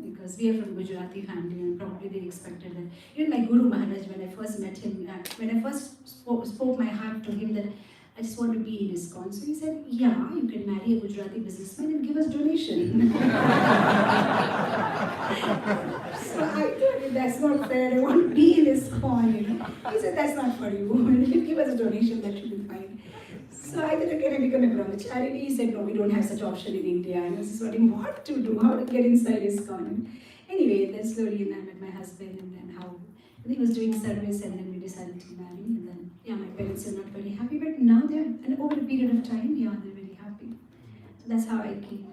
because we are from Gujarati family, and probably they expected that. Even my Guru Maharaj, when I first met him, when I first spoke my heart to him that I just want to be in ISKCON. So he said, yeah, you can marry a Gujarati businessman and give us donation. So I thought, that's not fair, I want to be in ISKCON. He said, that's not for you. If you give us a donation, that should be fine. So I thought, can I become a brahmachari? He said, no, we don't have such option in India. And I was just wondering what to do, how to get inside ISKCON. Anyway, then slowly and I met my husband, and then how he was doing service, and then we decided to marry. And then, yeah, my parents are not very happy, but now they're, and over a period of time, yeah, they're very happy. So that's how I came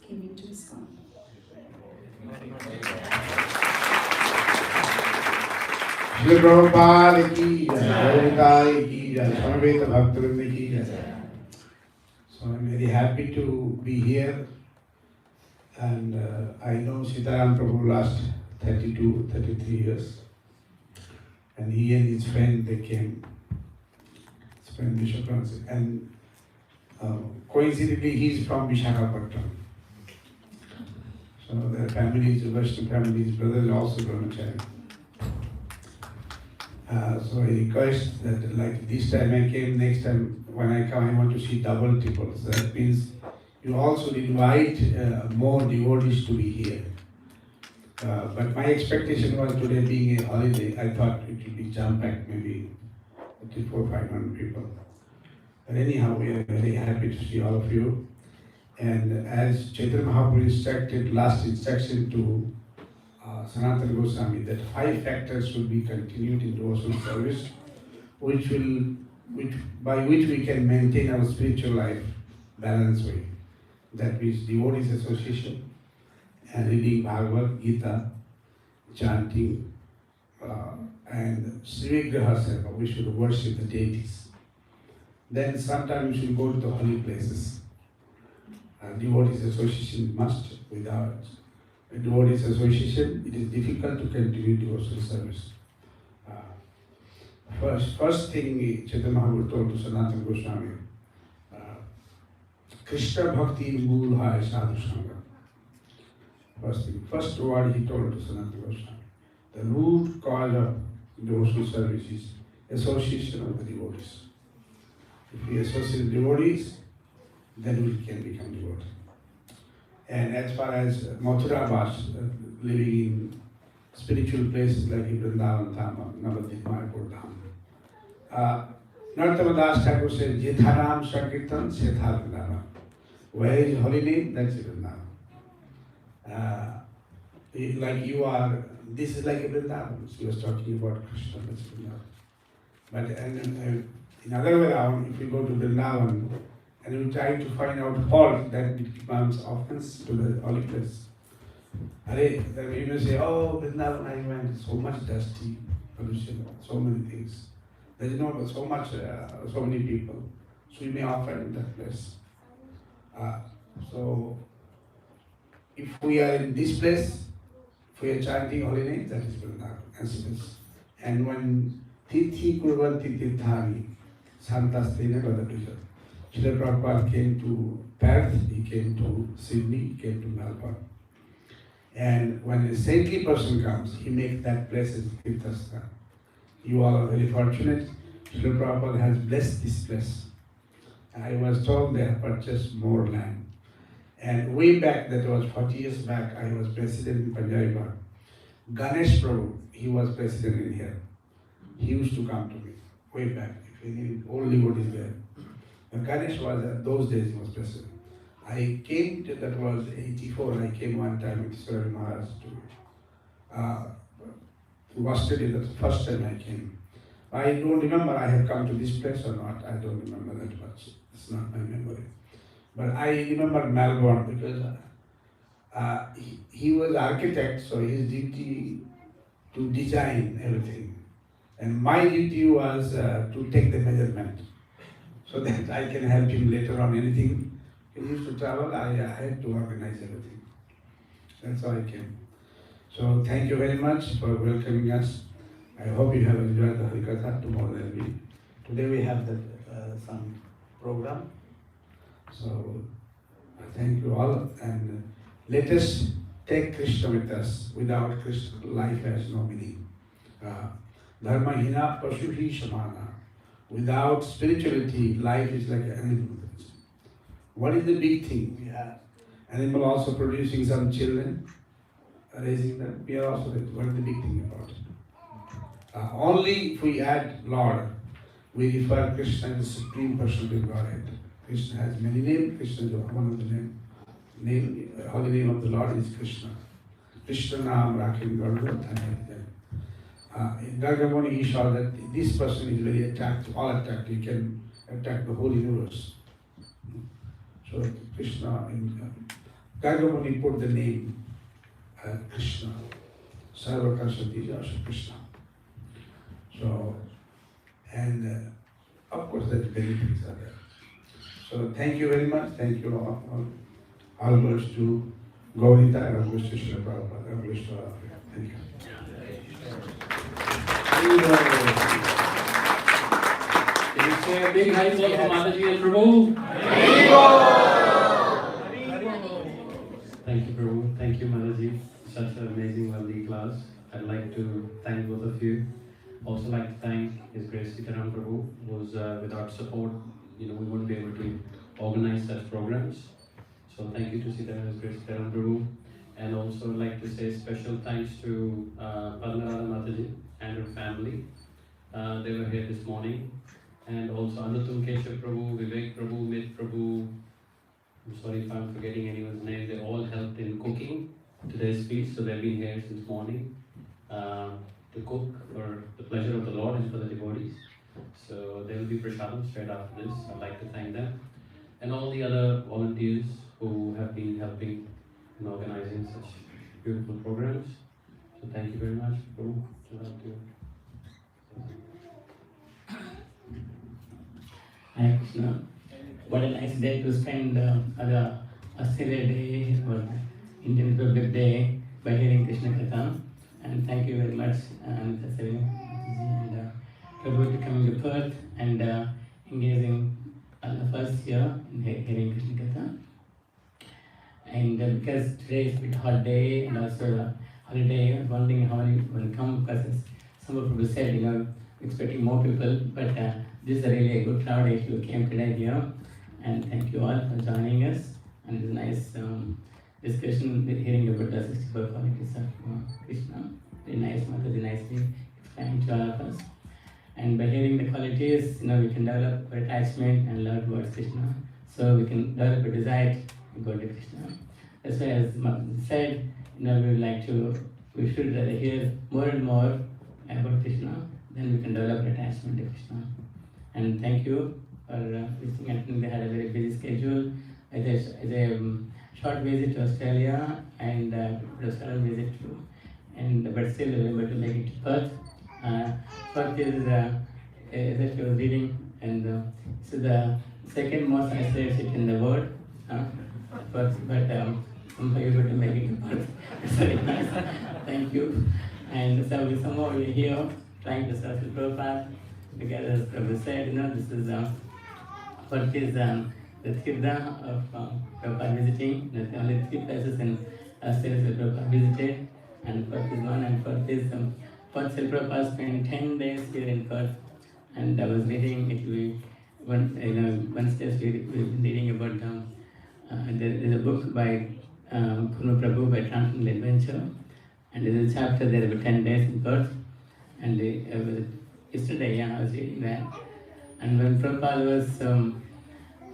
into ISKCON. Shri Prabhupada ki jai, Nitai ki jai, Samaveta Bhaktivinoda ki jai. So I'm very happy to be here, and I know Sitaram Prabhu last 32, 33 years, and he and his friend, they came, his friend Bishop Francis, and coincidentally he's from Visakhapatnam. So their families, Western families, brothers also brahmachari. So I request that like this time I came, next time when I come I want to see double triples. That means you also invite more devotees to be here. But my expectation was today being a holiday, I thought it would be jam-packed, maybe 400-500 people. But anyhow, we are very happy to see all of you. And as Chaitanya Mahaprabhu instructed, last instruction to Sanatana Goswami, that 5 factors will be continued in devotional service, by which we can maintain our spiritual life balanced way. That means devotees association, and reading Bhagavad Gita, chanting, and Srivigraha Seva, we should worship the deities. Then sometimes we should go to the holy places. Devotees association must. Without a devotees association, it is difficult to continue devotional service. First thing Chaitanya Mahaprabhu told to Sanatana Goswami, Krishna Bhakti Mool Hai Sadhu Sangha. First word he told to Sanatana Goswami. The root cause of devotional service is association of the devotees. If we associate devotees, then we can become devotees. And as far as Mathura Vas, living in spiritual places like Vrindavan Dham, Navadvip Mayapur Dham. Narottama Das Thakur said, Jetharam Sankirtan, Setha Vrindavan. Where is holy name? That's Vrindavan. Like you are, this is like a Vrindavan. She was talking about Krishna, that's Vrindavan. But in other way around, if you go to Vrindavan and you try to find out fault, that becomes offense to the holy place. Then you may say, oh, Vrindavan I went, so much dusty, pollution, so many things. There is not so much, so many people. So you may offend that place. So if we are in this place, if we are chanting holy name, that is Vrindavan. And when Tithi Kurvanti Tirthani, Santastena Vadapija. Srila Prabhupada came to Perth, he came to Sydney, he came to Melbourne. And when a saintly person comes, he makes that place as Tirthasthan. You all are very fortunate. Srila Prabhupada has blessed this place. I was told they have purchased more land. And way back, that was 40 years back, I was president in Punjabi Bar. Ganesh Prabhu, he was president in here. He used to come to me, way back, if any old devotee there. But Ganesh was, those days he was president. I came to, that was 84, I came one time with Sri Maharaj to to Australia. That's the first time I came. I don't remember I have come to this place or not. I don't remember that much. It's not my memory. But I remember Melbourne because he was architect, so his duty to design everything. And my duty was to take the measurement so that I can help him later on anything. He used to travel, I had to organize everything. That's how I came. So thank you very much for welcoming us. I hope you have enjoyed the Harikatha. Tomorrow there will be. Today we have some program. So thank you all, and let us take Krishna with us. Without Krishna, life has no meaning. Dharma hina pashuhi shamana. Without spirituality, life is like an animal. What is the big thing? We have animal also producing some children, raising them. We are also, what is the big thing about it? Only if we add Lord, we refer Krishna as the Supreme Personality of Godhead. Krishna has many names. Krishna is one of the names. Holy name of the Lord is Krishna. Krishna Naam Rakim Garga. In Gargamuni, he saw that this person is very attractive, all attractive. He can attack the whole universe. So Krishna, in Gargamuni put the name Krishna. Sarvakasatija Krishna. So, and of course, that benefits are there. So, thank you very much. Thank you all goes to Gaurita and all goes to Srila Prabhupada. All goes to all. Thank you. Can you say a big high five for Mataji and Prabhu? Thank you, Prabhu. Thank you, Mataji. Such an amazing, lovely class. I'd like to thank both of you. Also like to thank His Grace Sitaram Prabhu, who's without support, we wouldn't be able to organize such programs. So thank you to His Grace Sitaram Prabhu. And also like to say special thanks to Padmarada Mataji and her family. They were here this morning. And also Anutum Keshav Prabhu, Vivek Prabhu, Mit Prabhu. I'm sorry if I'm forgetting anyone's name. They all helped in cooking today's feast, so they've been here since morning. To cook for the pleasure of the Lord and for the devotees. So there will be prasadam straight after this. I'd like to thank them. And all the other volunteers who have been helping in organizing such beautiful programs. So thank you very much. Prabhu, Hare Krishna. What a nice day to spend the Australia Day or Indian Republic Day by hearing Krishna Katha. And thank you very much, Sevini and Prabhu, to coming to Perth and engaging the first year in hearing Krishna Katha. And because today is a bit hot day and also a holiday, I was wondering how many will come, because some of people said, expecting more people, but this is a really a good crowd if you came today here. And thank you all for joining us. And it's a nice discussion, hearing about the 64 qualities of Krishna. Very nice, Mataji nicely explained to all of us. And by hearing the qualities, we can develop our attachment and love towards Krishna. So we can develop a desire to go to Krishna. That's why, as Mataji said, we should hear more and more about Krishna, then we can develop attachment to Krishna. And thank you for listening. I think they had a very busy schedule. As a short visit to Australia and a sudden visit to, but still able to make it to Perth. Perth is, as I was reading, and this is the second most isolated city in the world. Perth, but somehow you're able to make it to Perth. It's very nice. Thank you. And so somehow we're here trying to serve the Prabhupada, because as Prabhu said, this is Perth is the Tirtha of Prabhupada visiting. There's only 3 places in Australia that Prabhupada visited, and Perth is one. And Perth is Perth Prabhupada spent 10 days here in Perth, and I was reading once just we've been reading about there's a book by Kunu Prabhu by Transcendental Adventure, and there's a chapter there about 10 days in Perth, and yesterday I was reading that, and when Prabhupada was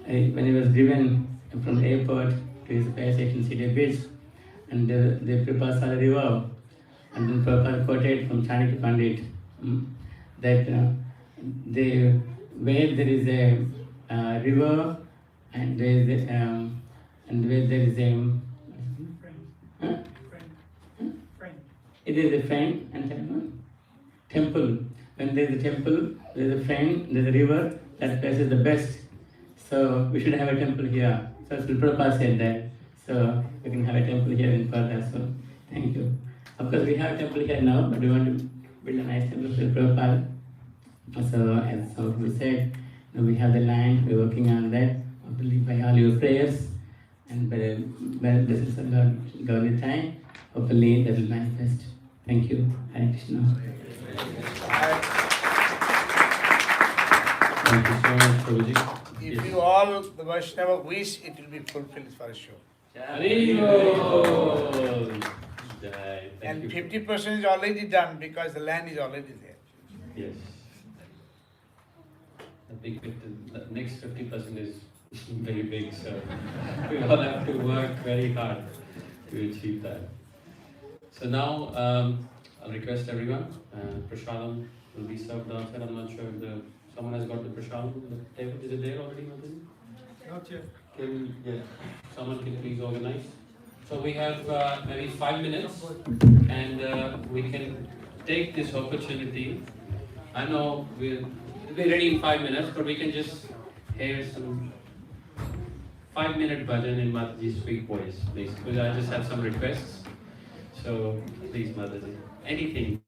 when he was driven from the airport to his base station City Beach, and the Prabhupada saw the river, and then Prabhupada quoted from Chanakya Pandit that where there is a river and there is and where there is a it is a friend and temple. When there is a temple, there is a friend, there is a river, that place is the best. So we should have a temple here. So Srila Prabhupada said that. So we can have a temple here in Perth as well. Thank you. Of course we have a temple here now, but we want to build a nice temple for Prabhupada. So as we said, we have the land, we're working on that. Hopefully by all your prayers and by the blessings of God Nitai, hopefully that will manifest. Thank you. Hare Krishna. Thank you so much, Prabhuji. If you all, the Vaishnava, wish, it will be fulfilled for sure. And 50% is already done because the land is already there. Yes. The next 50% is very big, so we all have to work very hard to achieve that. So now I'll request everyone, prasadam will be served outside. I'm not sure if someone has got the prasadam on the table. Is it there already, Mataji? Not yet. Someone can please organize. So we have maybe 5 minutes and we can take this opportunity. I know we'll be ready in 5 minutes, but we can just hear some 5-minute bhajan in Mataji's sweet voice, please, because I just have some requests. So please, Mataji, anything.